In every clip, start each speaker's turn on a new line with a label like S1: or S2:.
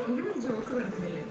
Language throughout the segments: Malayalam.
S1: ഇവിടെ ജോക്ക് വരുന്നില്ലേ?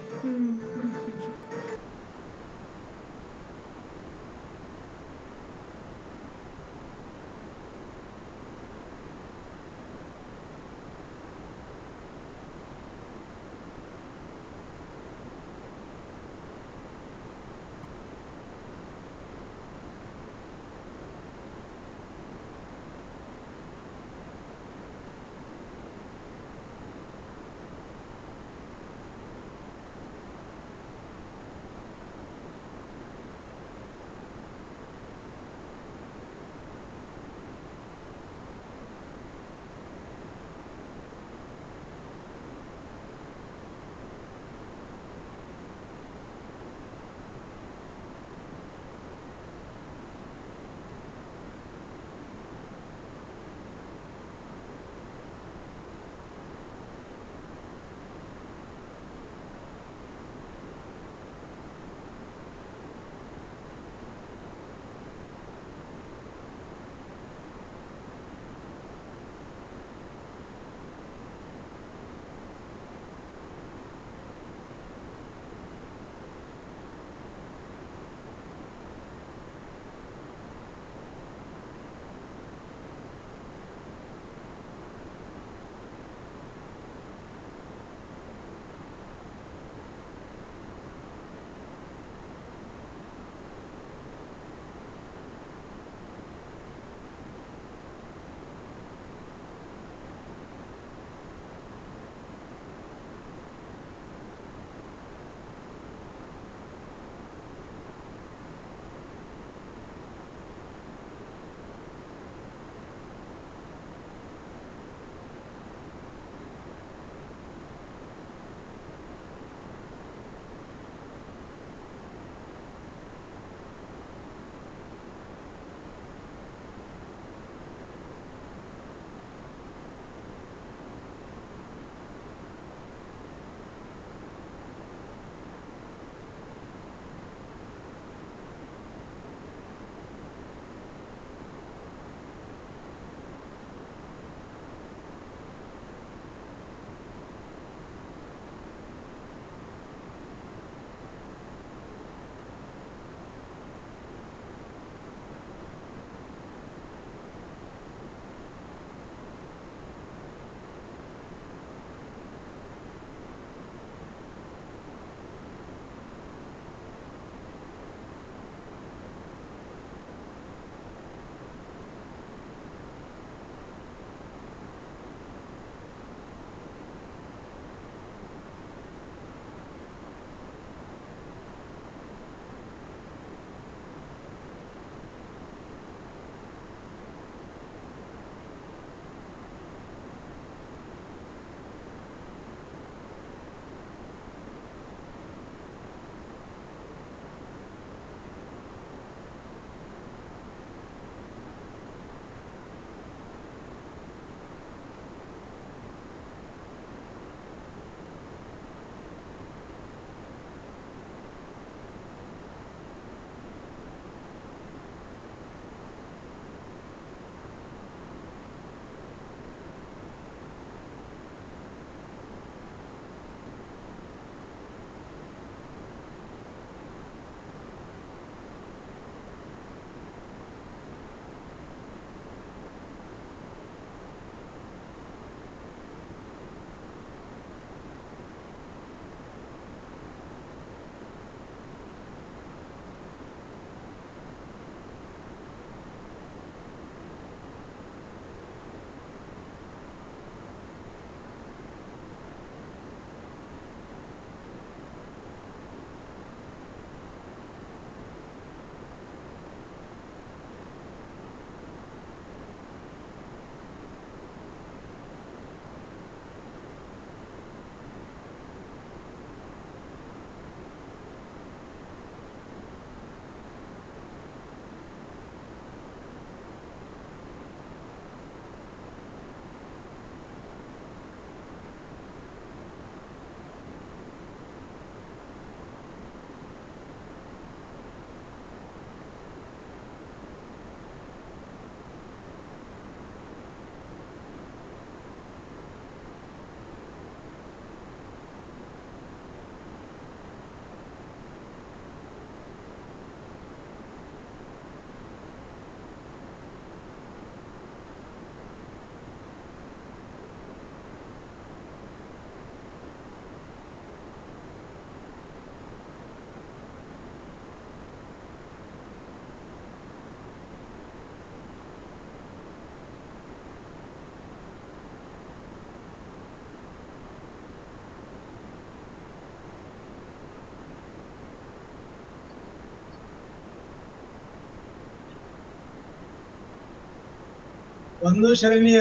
S2: വന്നു ശരണ്യ.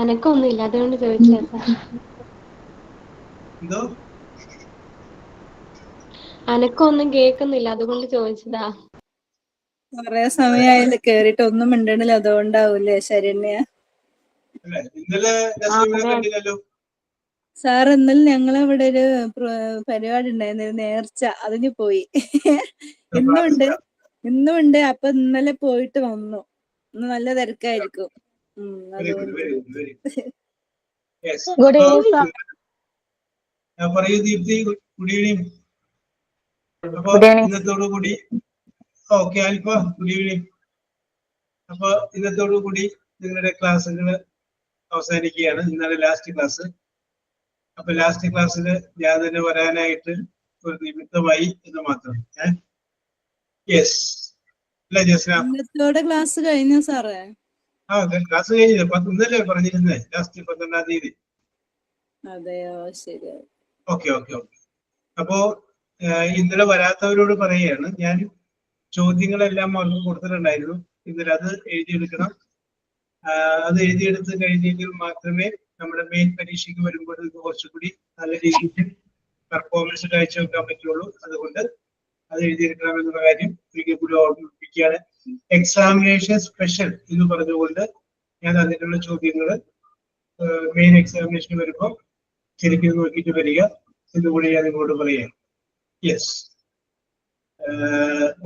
S3: അനക്കൊന്നുമില്ല, അതുകൊണ്ട് ചോദിച്ചാ സാർ.
S2: എന്തോ?
S3: അനക്കൊന്നും കേൾക്കുന്നില്ല, അതുകൊണ്ട് ചോദിച്ചതാ.
S4: കൊറേ സമയമായാലും കേറിട്ട് ഒന്നും മിണ്ടണില്ല, അതുകൊണ്ടാവൂലേ ശരണ്യ?
S2: ഇന്നലെ കണ്ടില്ലല്ലോ
S4: സാർ. ഇന്നലെ ഞങ്ങളവിടെ ഒരു പരിപാടി ഉണ്ടായിരുന്നു, നേർച്ച, അതിന് പോയി. ഇന്നുണ്ട്. അപ്പൊ ഇന്നലെ പോയിട്ട് വന്നു. ഇന്ന് നല്ല തിരക്കായിരിക്കും.
S2: പറയൂ ദീപ്തി. Good evening. അപ്പൊ ഇന്നത്തോടുകൂടി ഓക്കെ ആൽഫ, ഗുഡ് ഈവനിങ്. അപ്പൊ ഇന്നത്തോടുകൂടി നിങ്ങളുടെ ക്ലാസ്സുകൾ അവസാനിക്കുകയാണ്. ഇന്നലെ ലാസ്റ്റ് ക്ലാസ്. അപ്പൊ ലാസ്റ്റ് ക്ലാസ്സിൽ ഞാൻ തന്നെ വരാനായിട്ട് ഒരു നിമിത്തമായി എന്ന് മാത്രം. യെസ് അല്ല ജസ്ന?
S4: ഇന്നത്തോടെ ക്ലാസ് കഴിഞ്ഞു സാറേ.
S2: ക്ലാസ് കഴിഞ്ഞില്ല, ഇന്നലെ പറഞ്ഞിരുന്നേ, ലാസ്റ്റ് 12-ാം തീയതി.
S4: അതെയോ, ശരി.
S2: ഓക്കെ. അപ്പോ ഇന്നലെ വരാത്തവരോട് പറയുകയാണ്, ഞാൻ ചോദ്യങ്ങളെല്ലാം അവർക്ക് കൊടുത്തിട്ടുണ്ടായിരുന്നു. ഇന്നലെ അത് എഴുതിയെടുക്കണം. അത് എഴുതിയെടുത്ത് കഴിഞ്ഞെങ്കിൽ മാത്രമേ നമ്മുടെ മെയിൻ പരീക്ഷയ്ക്ക് വരുമ്പോൾ കുറച്ചുകൂടി നല്ല രീതിയിൽ പെർഫോമൻസ് കാഴ്ചവെക്കാൻ പറ്റുള്ളൂ. അതുകൊണ്ട് അത് എഴുതിയെടുക്കണമെന്നുള്ള കാര്യം ഒരിക്കൽ കൂടി ഓർമ്മിപ്പിക്കുകയാണ്. എക്സാമിനേഷൻ സ്പെഷ്യൽ എന്ന് പറഞ്ഞുകൊണ്ട് ഞാൻ അതിനുള്ള ചോദ്യങ്ങൾ മെയിൻ എക്സാമിനേഷൻ വരുമ്പോൾ ശരിക്കും നോക്കിയിട്ട് വരിക എന്നുകൂടി ഞാൻ നിങ്ങളോട് പറയാം. യെസ്,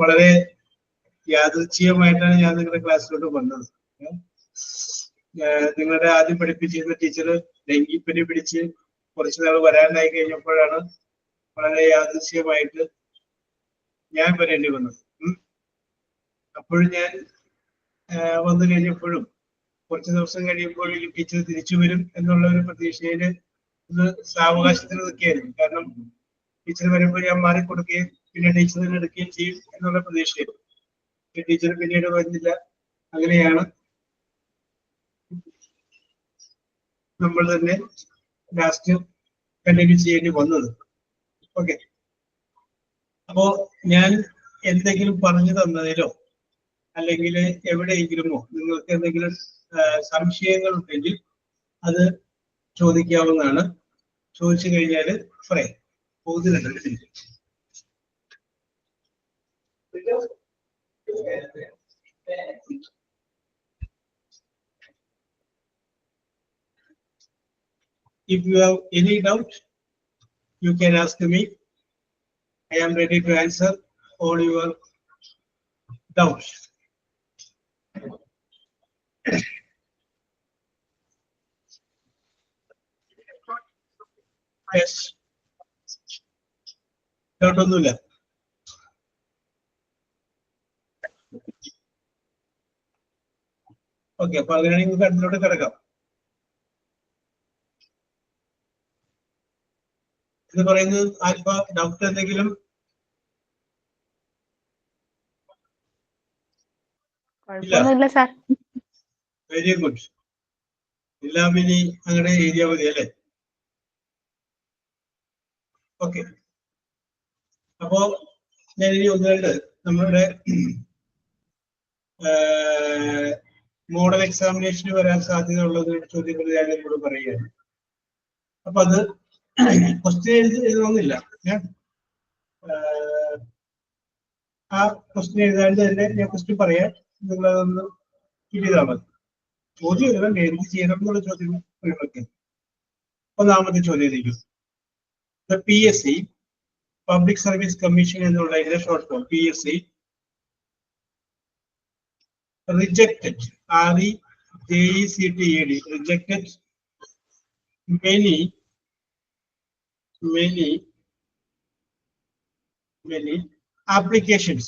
S2: വളരെ യാദൃച്ഛികമായിട്ടാണ് ഞാൻ നിങ്ങളുടെ ക്ലാസ്സിലോട്ട് വന്നത്. നിങ്ങളുടെ ആദ്യം പഠിപ്പിച്ചിരുന്ന ടീച്ചർ ഡെങ്കിപ്പനി പിടിച്ച് കുറച്ചു നാൾ വരാനായി കഴിഞ്ഞപ്പോഴാണ് വളരെ യാദൃച്ഛികമായിട്ട് ഞാൻ വരേണ്ടി വന്നത്. അപ്പോഴും ഞാൻ വന്നു കഴിഞ്ഞപ്പോഴും കുറച്ച് ദിവസം കഴിയുമ്പോഴേക്കും ടീച്ചർ തിരിച്ചു വരും എന്നുള്ള ഒരു പ്രതീക്ഷയില് ഇത് സാവകാശത്തിന് നിൽക്കുകയായിരുന്നു. കാരണം ടീച്ചർ വരുമ്പോൾ ഞാൻ മാറിക്കൊടുക്കുകയും പിന്നെ ടീച്ചർ തന്നെ എടുക്കുകയും ചെയ്യും എന്നുള്ള പ്രതീക്ഷയായിരുന്നു. ടീച്ചർ പിന്നീട് വരുന്നില്ല. അങ്ങനെയാണ് നമ്മൾ തന്നെ ലാസ്റ്റ് കണ്ടിന്യൂ ചെയ്യേണ്ടി വന്നത്. ഓക്കെ. അപ്പോ ഞാൻ എന്തെങ്കിലും പറഞ്ഞു തന്നതിലോ അല്ലെങ്കിൽ എവിടെയെങ്കിലുമോ നിങ്ങൾക്ക് എന്തെങ്കിലും സംശയങ്ങൾ ഉണ്ടെങ്കിൽ അത് ചോദിക്കാവുന്നതാണ്. ചോദിച്ചു കഴിഞ്ഞാൽ പറയാം. പോകുന്നുണ്ട്. If you have any doubt, you can ask me. I am ready to answer all your doubts. Yes. Doubt ഒന്നുമില്ല. ഓക്കെ, അപ്പൊ അങ്ങനെയാണെങ്കിൽ അതിലോട്ട് കിടക്കാം. എന്ന് പറയുന്നത് ആൽഫ, ഡൗട്ട് എന്തെങ്കിലും? Very good. എല്ലാം ഇനി അങ്ങനെ എഴുതിയാൽ മതി അല്ലേ? ഓക്കെ. അപ്പോ ഞാൻ ഇനി ഒന്നുകൊണ്ട് നമ്മളുടെ മോഡൽ എക്സാമിനേഷന് വരാൻ സാധ്യത ഉള്ളത് ചോദ്യങ്ങൾ ഞാൻ നിങ്ങളോട് പറയുകയാണ്. അപ്പൊ അത് ക്വസ്റ്റ്യൻ എഴുതണമെന്നില്ല. ആ ക്വസ്റ്റ്യൻ എഴുതാണ്ട് തന്നെ ഞാൻ ക്വസ്റ്റ്യൻ പറയാം, നിങ്ങളതൊന്ന് ഫിൽ ചെയ്താൽ മതി. ചോദ്യം എഴുതാൻ എന്ത് ചെയ്യണം എന്നുള്ള ചോദ്യം. ഒന്നാമത്തെ ചോദ്യം, PSC പബ്ലിക് സർവീസ് കമ്മീഷൻ എന്നുള്ളതിന്റെ short form PSC rejected, REJECTED, rejected many applications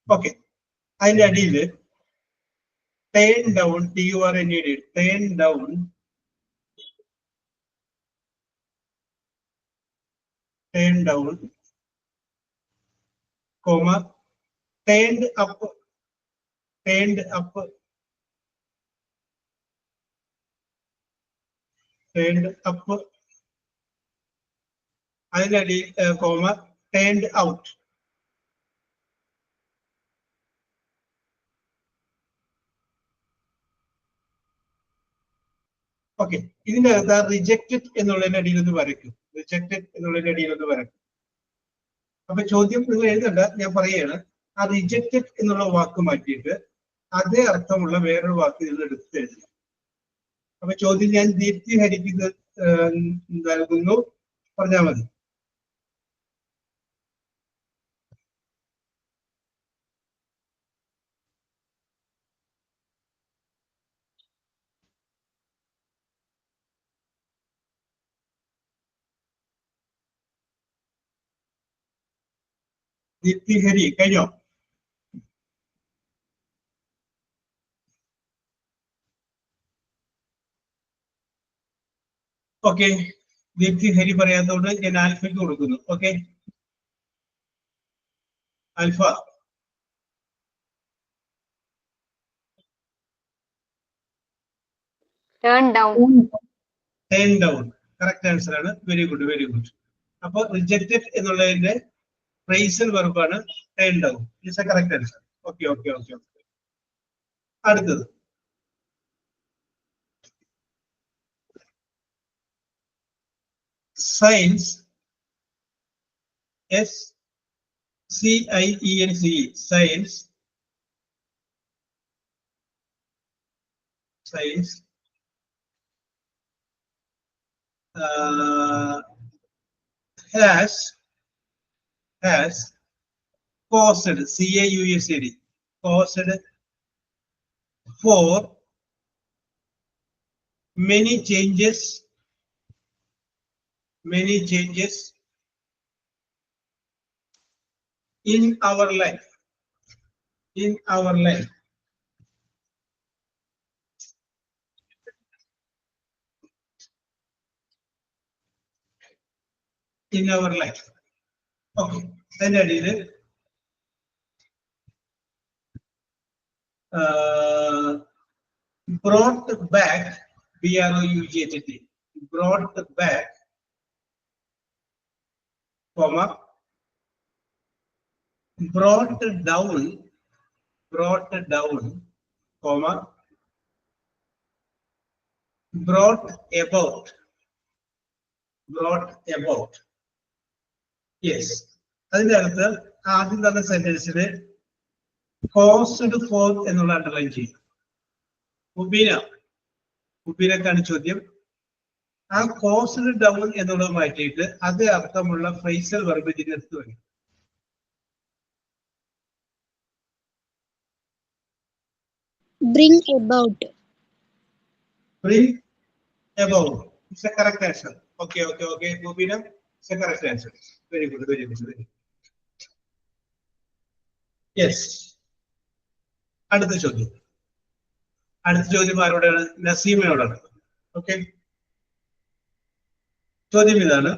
S2: okay. അതിന്റെ അടിയിൽ turn down, TURNED, turn down comma turned up turned up, അതിനടിയിൽ കോമ ടേൺഡ് ഔട്ട്. ഓക്കെ, ഇതിന്റെ അകത്ത് റിജക്റ്റഡ് എന്നുള്ളതിന്റെ അടിയിൽ ഒന്ന് വരയ്ക്കും. റിജക്റ്റഡ് എന്നുള്ളതിന്റെ അടിയിൽ ഒന്ന് വരയ്ക്കും. അപ്പൊ ചോദ്യം നിങ്ങൾ എഴുതണ്ട, ഞാൻ പറയുകയാണ്. ആ റിജക്റ്റഡ് എന്നുള്ള വാക്ക് മാറ്റിയിട്ട് അതേ അർത്ഥമുള്ള വേറൊരു വാക്ക് ഇതിൽ എടുത്ത് എഴുതുക. അപ്പൊ ചോദ്യം ഞാൻ ദീപ്തി ഹരിക്ക് നൽകുന്നു, പറഞ്ഞാൽ മതി. ദീപ്തി ഹരി കഴിഞ്ഞോ? ഓക്കെ, ദീപ്തി ഹരി പറയാത്തതുകൊണ്ട് ഞാൻ ആൽഫയ്ക്ക് കൊടുക്കുന്നു. Okay, alpha.
S3: Turn down.
S2: Turn down correct answer ആണ്. Very good, very good. അപ്പൊ റിജക്റ്റഡ് എന്നുള്ളതിന്റെ ഫ്രേസൽ വെർബാണ് turn down. It's a correct answer. Okay okay okay okay. അടുത്തത് science, SCIENCE, science, science has caused, CAUSED, caused for many changes in our life, in our life. In our life. Okay, അതിന്റെ അടിയിൽ brought back, BROUGHT, brought back, comma, brought down, comma, brought about, yes. അതിന്റെ അകത്ത് ആദ്യം തന്നെ സെന്റൻസിന് കോസ്ഡ് ഫോർ എന്നുള്ള അണ്ടർലൈൻ ചെയ്യും. മുബീനക്കാണ് ചോദ്യം. ആ കോസ്ഡ് ഡൗൺ എന്നുള്ളത് മാറ്റിയിട്ട് അതേ അർത്ഥമുള്ള ഫ്രേസൽ വെർബ് ഇതിനടുത്ത് വരും.
S5: Bring about.
S2: Bring about. It's a correct answer. Okay. Mubina, it's a correct answer. Very good. Yes. അടുത്ത ചോദ്യം ആരോടാണ്? നസീമിനോടാണ്. ഓക്കെ, ചോദ്യം ഇതാണ്.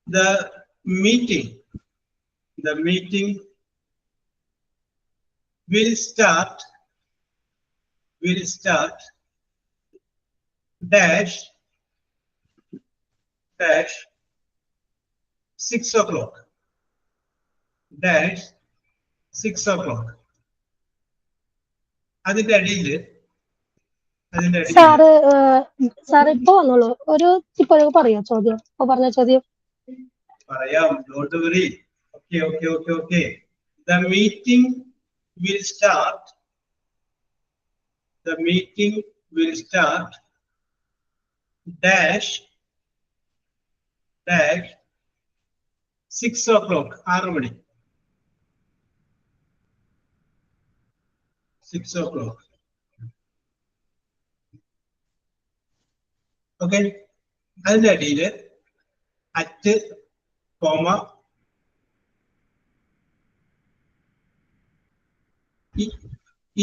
S2: The meeting will start dash 6 o'clock. Dash 6 o'clock. അതിന്റെ അടിയിൽ
S5: സാറ് ഇപ്പൊ വന്നോളൂ. ഇപ്പൊ പറയാ ചോദ്യം, ഇപ്പൊ പറഞ്ഞ ചോദ്യം
S2: പറയാം. Don't worry. Okay. The meeting will start dash 6 o'clock. 6 money. 6 o'clock. Okay, അതിന്റെ അടിയിൽ at, comma,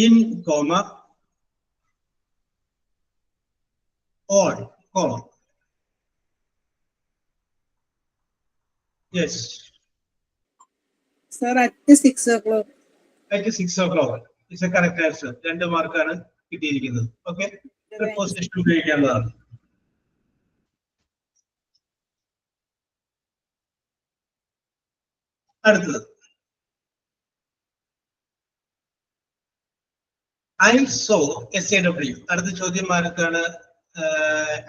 S2: in, comma, on, comma. Yes.
S4: Sir, at 6 o'clock.
S2: At 6 o'clock. It's a correct answer. 2 മാർക്കാണ് കിട്ടിയിരിക്കുന്നത്. ഓക്കെ, പ്രിപ്പോസിഷൻ ഉപയോഗിക്കേണ്ടതാണ്. അടുത്തത് I saw SAW. അടുത്ത ചോദ്യം ആർക്കാണ്?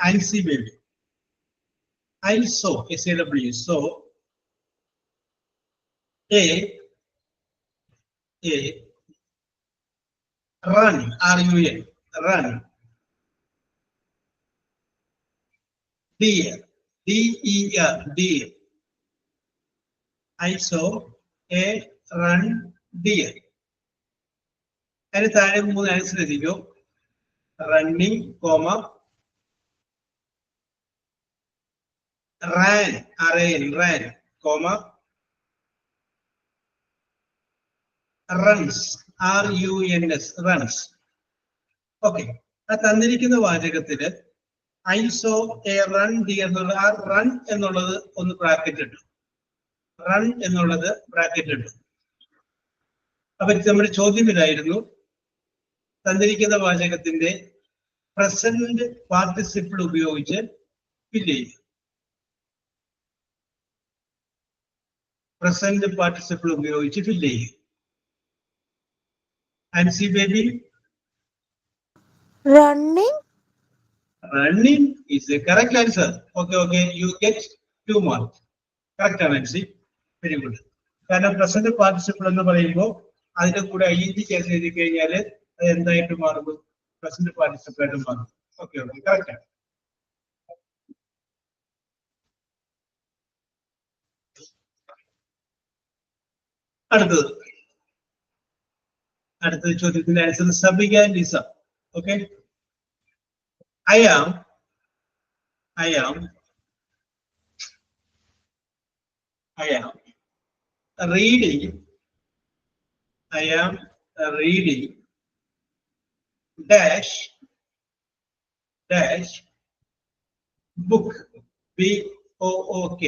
S2: Ancy Baby. I saw SAW. So A run, RUN, run. Deer, DER, deer. I saw a run deer. അതിന് താഴെ 3 ആൻസർ എഴുതിക്കോ. Running, comma, ran, ran, comma, runs, RUNS, runs. Okay, ആ തന്നിരിക്കുന്ന വാചകത്തില് I saw a run deer എന്നുള്ള ആ റൺ എന്നുള്ളത് ഒന്ന് ബ്രാക്കറ്റ് ഇട്ടു. റൺ എന്നുള്ളത് ബ്രാക്കറ്റ് ഇട്ടു. അപ്പൊ നമ്മുടെ ചോദ്യം ഇതായിരുന്നു, തന്നിരിക്കുന്ന വാചകത്തിന്റെ പ്രസന്റ് പാർട്ടിസിപ്പിൾ ഉപയോഗിച്ച് ഫില്ല് ചെയ്യുക. പ്രസന്റ് പാർട്ടിസിപ്പിൾ ഉപയോഗിച്ച് ഫില്ല് ചെയ്യുക. Ancy baby.
S6: Running.
S2: Running is the correct answer. Okay, you get 2 marks. Correct Ancy, very good. കാരണം പ്രസന്റ് പാർട്ടിസിപ്പിൾ എന്ന് പറയുമ്പോൾ അതിന്റെ കൂടെ ING ചേർത്ത് എഴുതി കഴിഞ്ഞാൽ അത് എന്തായിട്ട് മാറും? പ്രസന്റ് പാർട്ടിസിപ്പിൾ ആയിട്ട് മാറും. ഓക്കെ, കറക്റ്റ് ആണ്. അടുത്തത് ചോദ്യത്തിന്റെ answer Sabika Lisa. Okay, I am reading dash book, BOOK.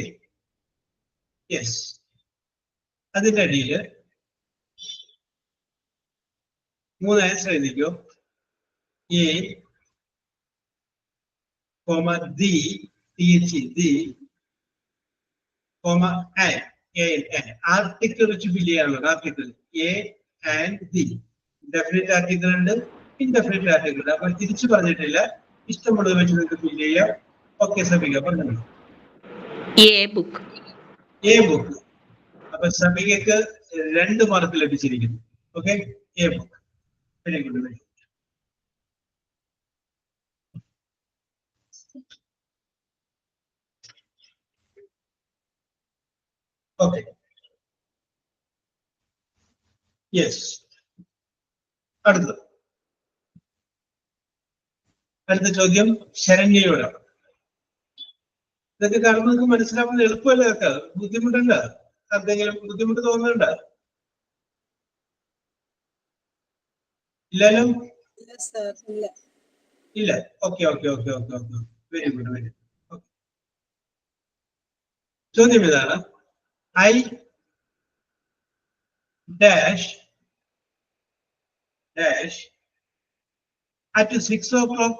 S2: Yes, അതിന്റെ അടിയില് 3 ആൻസർ എഴുതിക്കോ. A, comma the, comma and, article വെച്ച് ഫില്ല് ചെയ്യാനുള്ളത്. Article A and the. Definite article ഉണ്ട്, ഇൻഡെഫിനിറ്റ് ആർട്ടിക്കിൾ ഉണ്ട്. അപ്പൊ തിരിച്ചു പറഞ്ഞിട്ടില്ല, ഇഷ്ടമുള്ളത് വെച്ച് നിങ്ങൾക്ക് ഫില്ല് ചെയ്യാം. ഓക്കെ സബിക പറഞ്ഞു.
S6: A book.
S2: അപ്പൊ സബികക്ക് 2 മാർക്ക് ലഭിച്ചിരിക്കുന്നു. Okay, A book. Very good, very good. Okay, yes. അടുത്ത ചോദ്യം ശരണ്യയോടാണ്. ഇതൊക്കെ കാരണം നിങ്ങൾക്ക് മനസ്സിലാവുന്നത് എളുപ്പമല്ല. ഇതൊക്കെ ബുദ്ധിമുട്ടുണ്ട്. എന്തെങ്കിലും ബുദ്ധിമുട്ട് തോന്നുന്നുണ്ട്? ഇല്ലല്ലോ, ഇല്ല. Okay, very good, very good. ചോദ്യം ഇതാണ്, I dash at 6 o'clock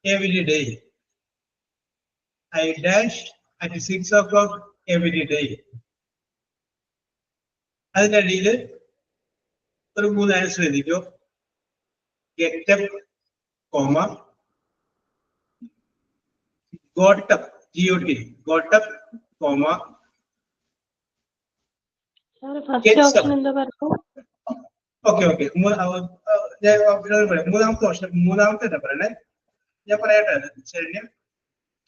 S2: every day. I dash at 6 o'clock every day. അതിനിടയിൽ ഒരു 3 ആൻസർ എഴുതിക്കോ. Get up, comma, got up, got up, comma,
S3: first option എന്താ പറഞ്ഞു?
S2: ഓക്കെ, മൂന്നാമത്തെ ഓപ്ഷൻ, മൂന്നാമത്തെ എന്താ പറയണേ? ഞാൻ പറയട്ടെ. ശരി,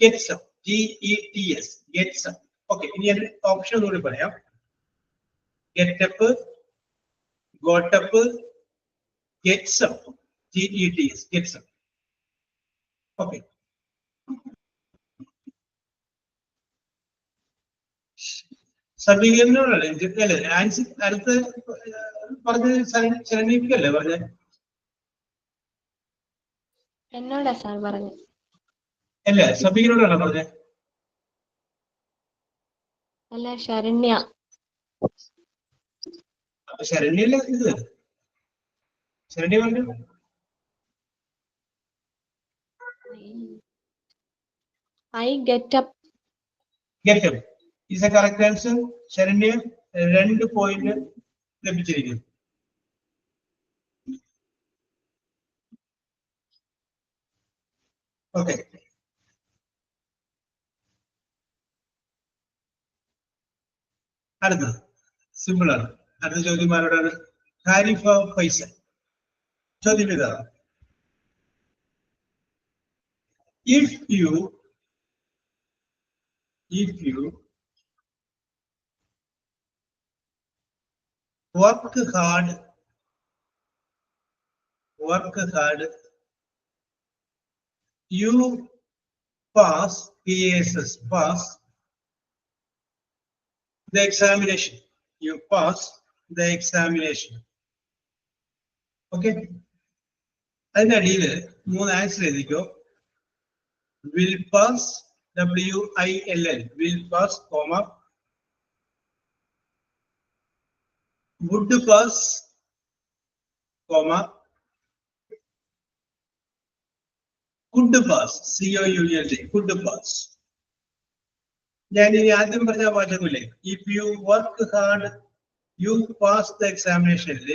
S2: gets up, GETS, gets up. Okay, ഇനി ഞാൻ ഓപ്ഷൻ കൂടി പറയാം. Get up, got up, gets up, GETS, gets up. Okay, സബീകരണോടല്ലേ ആൻസർ? അടുത്ത് പറഞ്ഞത് ശരണ്യക്കല്ലേ പറഞ്ഞ?
S3: എന്നോടാ സാർ പറഞ്ഞു.
S2: അല്ലേ, സബീകനോടാണോ പറഞ്ഞത്?
S3: അല്ല, ശരണ്യ.
S2: അപ്പൊ ശരണ്യല്ല ഇത്. ശരണ്യ പറഞ്ഞു.
S3: I get up.
S2: Get up is a correct answer. Saranya 2 point ലഭിച്ചിരിക്കുന്നു. ഓക്കെ, അടുത്തത് സിമ്പിൾ ആണ്. അടുത്ത ചോദ്യം ആരോടാണ്? ഹാരിഫ ഫൈസൽ. ചോദ്യം ഇതാണ്. If you work hard, you pass the examination. You pass the examination. Okay. അതിന്റെ അടിയിൽ 3 ആൻസർ എഴുതിക്കോ. Will pass, WILL, will pass, comma, would pass, comma, could pass, COULD, could pass. ഞാൻ ഇനി ആദ്യം പറഞ്ഞ വാചകമില്ലേ, if you work hard you pass the എക്സാമിനേഷനിൽ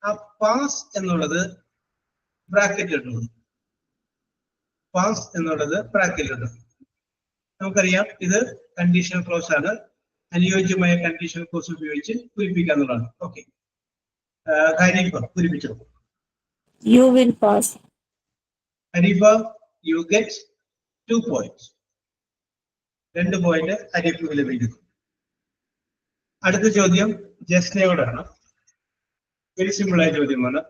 S2: ആ പാസ് എന്നുള്ളത് ബ്രാക്കറ്റിലുണ്ട്. പാസ് എന്നുള്ളത് ബ്രാക്കറ്റിലുണ്ട്. നമുക്കറിയാം ഇത് കണ്ടീഷണൽ ക്ലോസ് ആണ്. അനുയോജ്യമായ കണ്ടീഷണൽ ക്ലോസ് ഉപയോഗിച്ച് പൂരിപ്പിക്കാന്നുള്ളതാണ്. ഓക്കെ, ഹരീഫ പൂരിപ്പിച്ചോ.
S4: You will pass.
S2: ഹരീഫ, you get 2 points. 2 point Harifa ലഭിക്കുന്നു. അടുത്ത ചോദ്യം ജസ്നയോടാണ്. വെരി സിമ്പിൾ ആയ ചോദ്യമാണ്.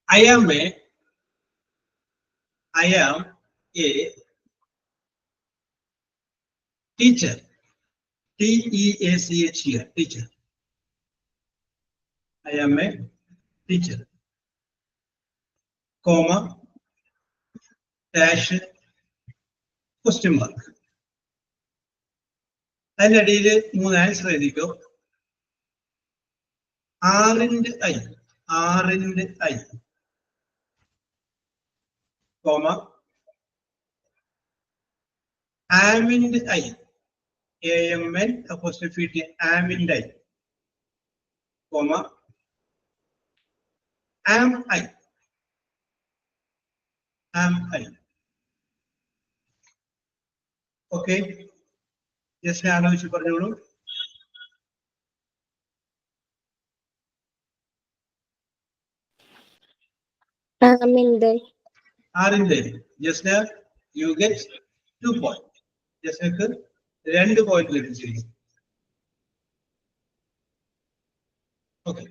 S2: I am a teacher. TEACH, teacher. I am a teacher. Comma, dash, question mark. അതിന്റെ അടിയിൽ 3 ആൻസർ എഴുതിക്കോ. R and I, comma, am and I, AMN apostrophe T, am and I, comma, am I. Okay, just ആലോചിച്ച് പറഞ്ഞോളൂ. ആറിന്റെ ജസ്ന യു ഗെറ്റ് 2 പോയിന്റ്. ജസ്നക്ക് 2 പോയിന്റ് ലഭിച്ചിരിക്കുന്നു. ഓക്കെ,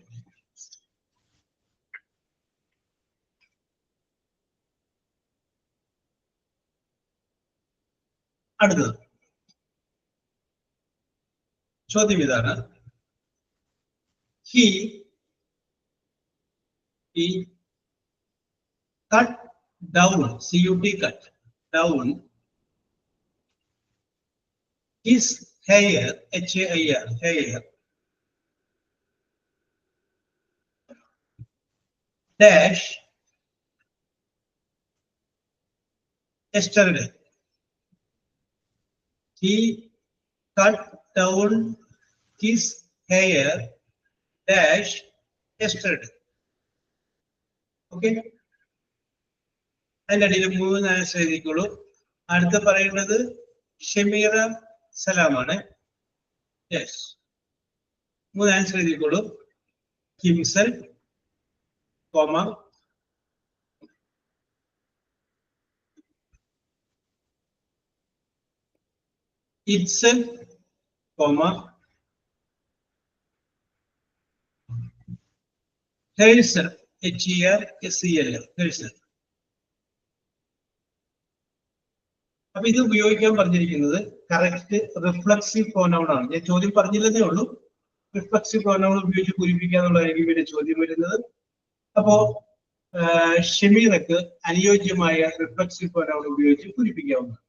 S2: അടുത്തത് ചോദ്യം ഇതാണ്. He cut down, CUT, cut down his hair, HAIR, hair, dash yesterday. He cut down his hair dash yesterday. Okay, അതിന്റെ അടിയിൽ 3 ആൻസർ എഴുതിക്കോളൂ. അടുത്ത പറയുന്നത് ഷമീറ സലാമാണ്. യെസ്, 3 ആൻസർ എഴുതിക്കോളൂ. Himself, comma, itself, comma, herself, HERSELF, herself. അപ്പൊ ഇത് ഉപയോഗിക്കാൻ പറഞ്ഞിരിക്കുന്നത് കറക്റ്റ് റിഫ്ലക്സീവ് പ്രോനൗൺ ആണ്. ഞാൻ ചോദ്യം പറഞ്ഞില്ലെന്നേ ഉള്ളൂ. റിഫ്ലക്സീവ് പ്രോനൗൺ ഉപയോഗിച്ച് പൂരിപ്പിക്കുക എന്നുള്ളതായിരിക്കും ഇവിടെ ചോദ്യം വരുന്നത്. അപ്പോ ഷമീറക്ക് അനുയോജ്യമായ റിഫ്ലക്സീവ് പ്രോനൗൺ ഉപയോഗിച്ച് പൂരിപ്പിക്കാവുന്നതാണ്.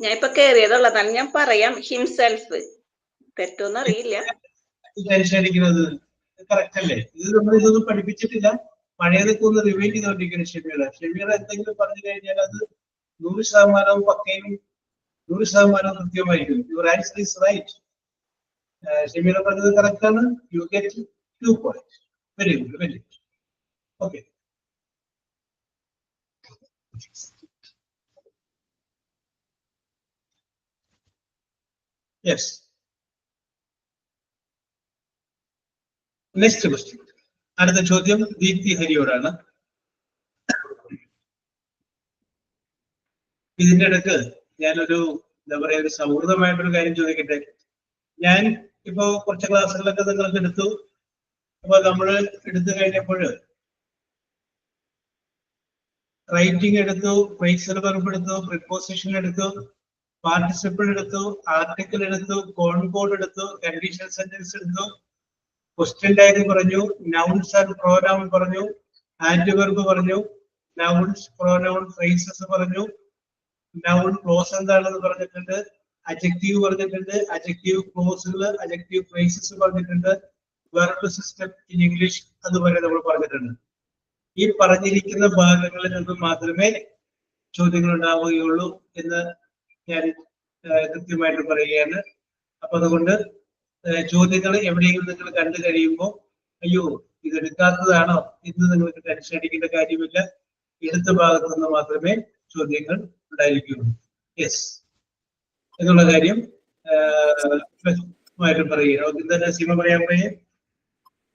S6: ഞാൻ ഇപ്പൊ കേറിയതുള്ളതാണ്, ഞാൻ പറയാം. ഹിംസെൽഫ്. തെറ്റോന്നും അറിയില്ല.
S2: ടെൻഷൻ അടിക്കുന്നത് കറക്റ്റ് അല്ലേ? ഇത് നമ്മൾ ഇതൊന്നും പഠിപ്പിച്ചിട്ടില്ല. പഴയതൊക്കെ ഒന്ന് റിവൈൻഡ് ചെയ്തോണ്ടിരിക്കണം. ഷെമീറ എന്തെങ്കിലും പറഞ്ഞു കഴിഞ്ഞാൽ അത് 100% പക്കയും 100% കൃത്യമായിരിക്കും. Your answer is right. Shemeera പറഞ്ഞത് കറക്റ്റ് ആണ്. You get 2 points. Very good, very good. Okay, yes. Next question. അടുത്ത ചോദ്യം ദീപ്തി ഹരിയോടാണ്. ഇതിന്റെ ഇടക്ക് ഞാനൊരു എന്താ പറയാ, ഒരു സൗഹൃദമായിട്ടൊരു കാര്യം ചോദിക്കട്ടെ. ഞാൻ ഇപ്പോ കുറച്ച് ക്ലാസ്സുകളൊക്കെ നിങ്ങൾക്ക് എടുത്തു. അപ്പൊ നമ്മൾ എടുത്തു കഴിഞ്ഞപ്പോൾ റൈറ്റിംഗ് എടുത്തു, ഫ്രേസൽ വെർബ് എടുത്തു, പ്രിപ്പോസിഷൻ എടുത്തു, പാർട്ടിസിപ്പിൾ എടുത്തു, ആർട്ടിക്കിൾ എടുത്തു, കോൺകോഡ് എടുത്തു, കണ്ടീഷണൽ സെന്റൻസ് എടുത്തു, ക്വസ്റ്റ്യൻ ടാഗ് പറഞ്ഞു, നൗൺസ് ആൻഡ് പ്രോനൗൺ പറഞ്ഞു, ആഡ്വർബ് പറഞ്ഞു, നൗൺസ് പ്രോനൗൺ ഫ്രേസസ് പറഞ്ഞു, നൗൺ ക്ലോസ് എന്താണെന്ന് പറഞ്ഞിട്ടുണ്ട്, അഡ്ജക്റ്റീവ് പറഞ്ഞിട്ടുണ്ട്, അഡ്ജക്റ്റീവ് ക്ലോസുകൾ, അഡ്ജക്റ്റീവ് ഫ്രേസസ് പറഞ്ഞിട്ടുണ്ട്, വെർബ് സിസ്റ്റം ഇൻ ഇംഗ്ലീഷ് അതുപോലെ നമ്മൾ പറഞ്ഞിട്ടുണ്ട്. ഈ പറഞ്ഞിരിക്കുന്ന ഭാഗങ്ങളിൽ നിന്ന് മാത്രമേ ചോദ്യങ്ങൾ ഉണ്ടാവുകയുള്ളൂ എന്ന് ഞാൻ കൃത്യമായിട്ട് പറയുകയാണ്. അപ്പൊ അതുകൊണ്ട് ചോദ്യങ്ങൾ എവിടെയെങ്കിലും നിങ്ങൾ കണ്ടു കഴിയുമ്പോൾ അയ്യോ ഇത് എടുക്കാത്തതാണോ എന്ന് നിങ്ങൾക്ക് ടെൻഷൻ അടിക്കേണ്ട കാര്യമില്ല. എടുത്ത ഭാഗത്തു നിന്ന് മാത്രമേ ചോദ്യങ്ങൾ ഉണ്ടായിരിക്കുകയുള്ളൂ. യെസ് എന്നുള്ള കാര്യം പറയുക. എന്താ സീമ പറയാൻ പറയേ?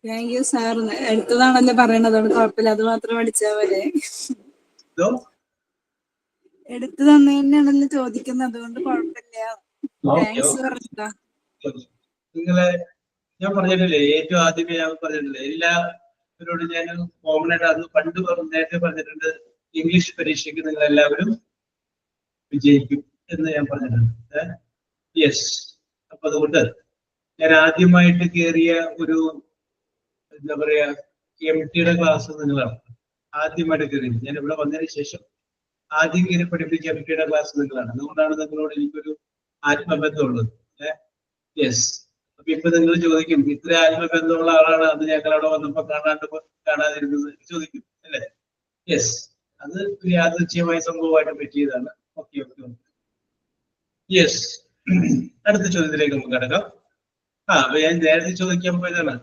S4: Thank you sir. എടുത്തതാണല്ലോ പറയണത്, അതുകൊണ്ട് കുഴപ്പമില്ല, അത് മാത്രം പഠിച്ചാൽ പോലെ. എടുത്തു തന്നെ തന്നെയാണല്ലോ ചോദിക്കുന്നത്, അതുകൊണ്ട് കുഴപ്പമില്ല. താങ്ക്സ് പറഞ്ഞതാ.
S2: നിങ്ങളെ ഞാൻ പറഞ്ഞിട്ടില്ലേ, ഏറ്റവും ആദ്യമേ ഞാൻ പറഞ്ഞിട്ടില്ലേ, എല്ലാവരോടും ഞാൻ കോമൺ ആയിട്ട് അത് പണ്ട് നേരത്തെ പറഞ്ഞിട്ടുണ്ട്, ഇംഗ്ലീഷ് പരീക്ഷയ്ക്ക് നിങ്ങൾ എല്ലാവരും വിജയിക്കും എന്ന് ഞാൻ പറഞ്ഞിട്ടുണ്ട്. യെസ്. അപ്പൊ അതുകൊണ്ട് ഞാൻ ആദ്യമായിട്ട് കയറിയ ഒരു എന്താ പറയാ MTയുടെ ക്ലാസ് നിങ്ങളാണ്. ആദ്യമായിട്ട് കയറിയത് ഞാൻ ഇവിടെ വന്നതിന് ശേഷം ആദ്യം കയറി പഠിപ്പിച്ച MTയുടെ ക്ലാസ് നിങ്ങളാണ്. അതുകൊണ്ടാണ് നിങ്ങളോട് എനിക്കൊരു ആത്മബന്ധമുള്ളത്. യെസ്. അപ്പൊ ഇപ്പൊ നിങ്ങൾ ചോദിക്കും, ഇത്ര ആത്മബന്ധമുള്ള ആളാണ് അത് ഞങ്ങളവിടെ വന്നപ്പോ കാണാതിരുന്നത് ചോദിക്കും അല്ലേ? യെസ്, അത് ഒരു യാദൃച്ഛികമായ സംഭവമായിട്ട് പറ്റിയതാണ്. Okay okay okay. യെസ്, അടുത്ത ചോദ്യത്തിലേക്ക് നമുക്ക് കിടക്കാം. അപ്പൊ ഞാൻ നേരത്തെ ചോദിക്കാൻ പോയതാണ്,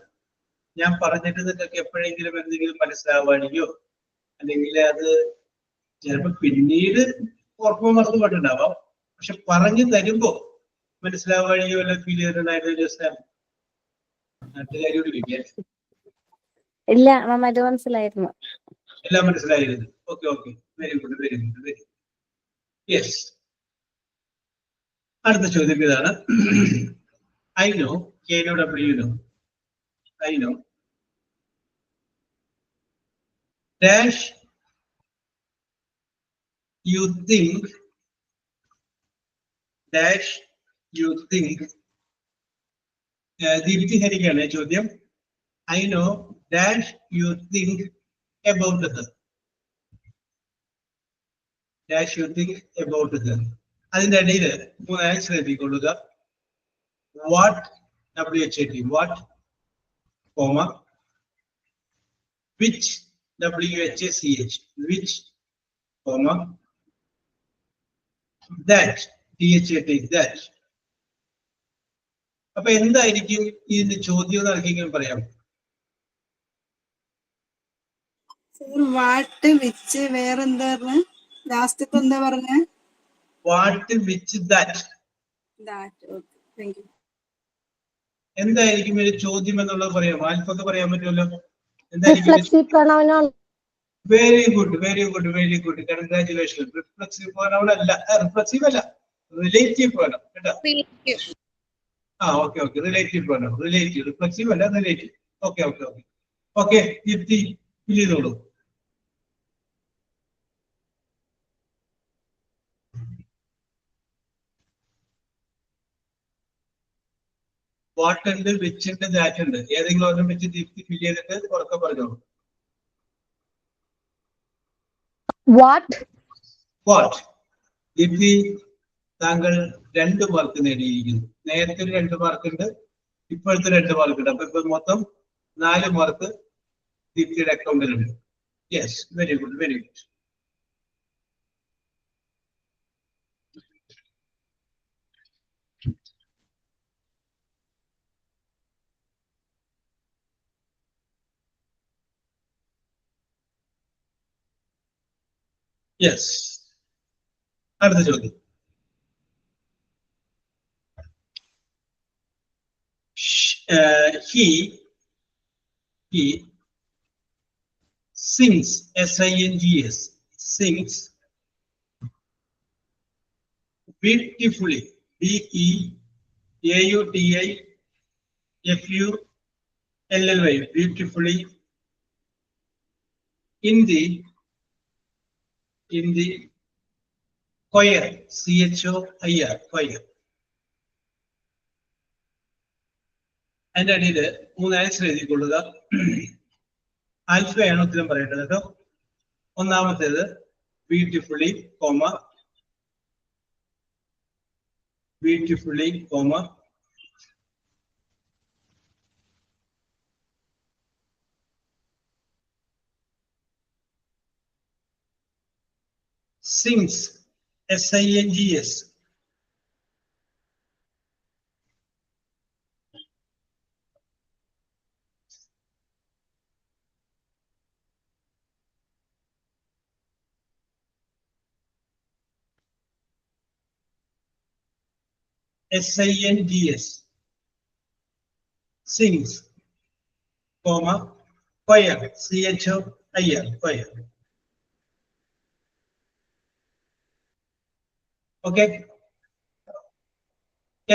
S2: ഞാൻ പറഞ്ഞിട്ട് നിങ്ങൾക്ക് എപ്പോഴെങ്കിലും എന്തെങ്കിലും മനസ്സിലാവാണിയോ അല്ലെങ്കിൽ അത് ചിലപ്പോ പിന്നീട് ഓർമ്മ മറന്നു പോയിട്ടുണ്ടാവാം, പക്ഷെ പറഞ്ഞു തരുമ്പോ മനസ്സിലാവാണിയോ അല്ല ഫീൽ ചെയ്തിട്ടുണ്ടായിരുന്നു? നാട്ടുകാരോട് ചോദിക്കാൻ.
S3: ഇല്ല നന്നായിട്ട് മനസ്സിലായിരുന്നു.
S2: എല്ലാം മനസ്സിലായിരുന്നു. Okay okay, very good very good very. Yes, അടുത്ത ചോദ്യം ഇതാണ്. I know, KNOW, I know dash you think Deepthi ഹരിക്കാണ് ചോദ്യം. I know dash you think about her. Dash you think about her. അതിന്റെ ഇടയിൽ മൂന്ന് answer എഴുതിക്കൊള്ളുക. What, WHAT, what, comma, which, WHACH, which, comma, that, THAT, that. അപ്പൊ എന്തായിരിക്കും ഇതിന്റെ ചോദ്യം എന്ന് ആർക്കെങ്കിലും പറയാം?
S4: വാട്ട്, വിച്ച്, വേറെന്താ പറഞ്ഞ ലാസ്റ്റ് ഇപ്പൊ എന്താ പറഞ്ഞ?
S2: What, which, that. എന്തായിരിക്കും ഒരു ചോദ്യം എന്നുള്ളത് പറയാം? ആൽഫൊക്കെ പറയാൻ പറ്റുമല്ലോ. എന്തായിരിക്കും? Very good very good very good, congratulation. Reflexive pronoun അല്ല, റിഫ്ലക്സീവ് അല്ല, റിലേറ്റീവ് പ്രോനൗൺ കേട്ടോ. Okay okay, relative pronoun, relative, reflexive അല്ല, relative. Okay okay okay okay. Deepthi fill ചെയ്തോളൂ. വാട്ട് ഉണ്ട്, വിച്ച് ഉണ്ട്, ദാറ്റ് ഉണ്ട്. ഏതെങ്കിലും ഒരെണ്ണം വെച്ച് ദീപ്തി ഫിൽ ചെയ്തിട്ട് ഉറക്കെ പറഞ്ഞോളൂ.
S5: What?
S2: What? ദീപ്തി താങ്കൾ 2 മാർക്ക് നേടിയിരിക്കുന്നു. നേരത്തെ ഒരു 2 മാർക്ക് ഉണ്ട്, ഇപ്പോഴത്തെ 2 മാർക്ക് ഉണ്ട്. അപ്പൊ ഇപ്പൊ മൊത്തം 4 മാർക്ക് ദീപ്തിയുടെ അക്കൗണ്ടിലുണ്ട്. Yes, very good, very good. Yes, അടുത്ത ചോദ്യം. He sings, S-I-N-G-S, sings beautifully, B-E-A-U-T-I-F-U-L-L-Y, beautifully in the choir, C-H-O-I-R, choir. അതിന്റെ അടിയിൽ 3 ആൻസർ എഴുതിക്കൊള്ളുക. ആൽഫയാണ് ഉത്തരം പറയേണ്ടത് കേട്ടോ. ഒന്നാമത്തേത് beautifully, comma, beautifully, comma, sings, S-I-N-G-S, S-I-N-G-S, sings, comma, choir, C-H-O-I-R, choir. Okay,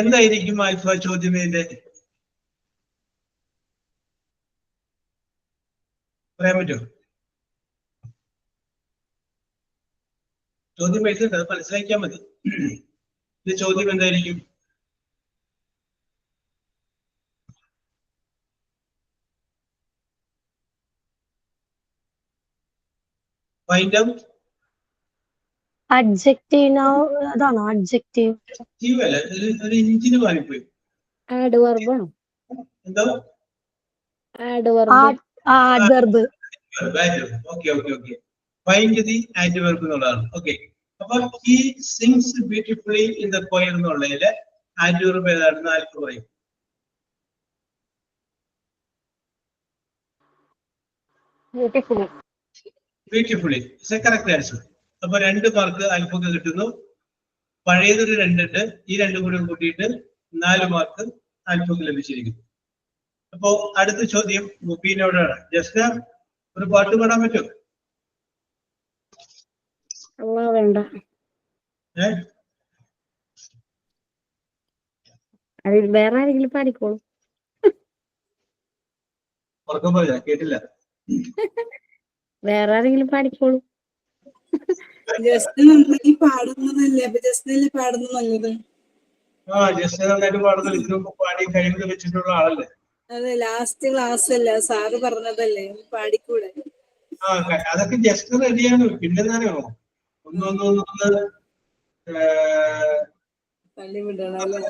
S2: എന്തായിരിക്കും ആൽഫ ചോദ്യം? ഇതിന്റെ പറയാൻ പറ്റുമോ? ചോദ്യം എഴുതണ്ട, അത് മനസ്സിലാക്കിയാൽ മതി. ഇത് ചോദ്യം എന്തായിരിക്കും? ഫൈൻഡ് ഔട്ട്
S5: അഡ്ജക്റ്റീവ് അതാണോ? അഡ്ജക്റ്റീവ്
S2: അല്ല, ഒരു ഇഞ്ചിന് മാറിപ്പോയി.
S3: ആഡ്വർബാണോ?
S2: എന്തോ
S3: adverb.
S5: Adverb.
S2: Okay okay okay, find the adverb എന്നുള്ളതാണ്. ഓക്കെ, അപ്പൊ he sings beautifully in the choir എന്നുള്ളതില് ആഡ്വർബ് ഏതാണെന്ന് ആർക്ക് പറയും?
S5: Beautifully.
S2: Beautifully is a correct answer. അപ്പൊ 2 മാർക്ക് ആൽഫക്ക് കിട്ടുന്നു. പഴയതൊരു 2 ഉണ്ട്, ഈ 2 കൂടി കൂട്ടിയിട്ട് 4 മാർക്ക് ആൽഫക്ക് ലഭിച്ചിരിക്കുന്നു. അപ്പോ അടുത്ത ചോദ്യം മുബീനോടാണ്. ജസ്റ്റ് ഒരു പാട്ട് പാടാൻ പറ്റുമോ?
S3: വേണ്ട, അതിൽ വേറെ ആരെങ്കിലും പാടിക്കോളൂ.
S2: ഉറക്കം പറയാ, കേട്ടില്ല.
S3: വേറെ ആരെങ്കിലും പാടിക്കോളൂ.
S4: ജസ്റ്റ് നന്നായി പാടുന്നതല്ലേ, അപ്പൊ ജസ്റ്റിനല്ലേ പാടുന്ന നല്ലത്.
S2: ആ, ജസ്റ്റ് നന്നായിട്ട് പാടുന്ന, ഇതിനു മുമ്പ് പാടി കഴിവ് തെളിച്ചിട്ടുള്ള ആളല്ലേ.
S4: അതെ, ലാസ്റ്റ് ക്ലാസ് അല്ല, സാറ് പറഞ്ഞതല്ലേ, പാടിക്കൂടെ?
S2: ആ, അതൊക്കെ ജസ്റ്റ് റെഡിയാണ്. പിന്നെന്താണോ ഒന്ന്
S4: തള്ളി വിടണം അല്ലേ?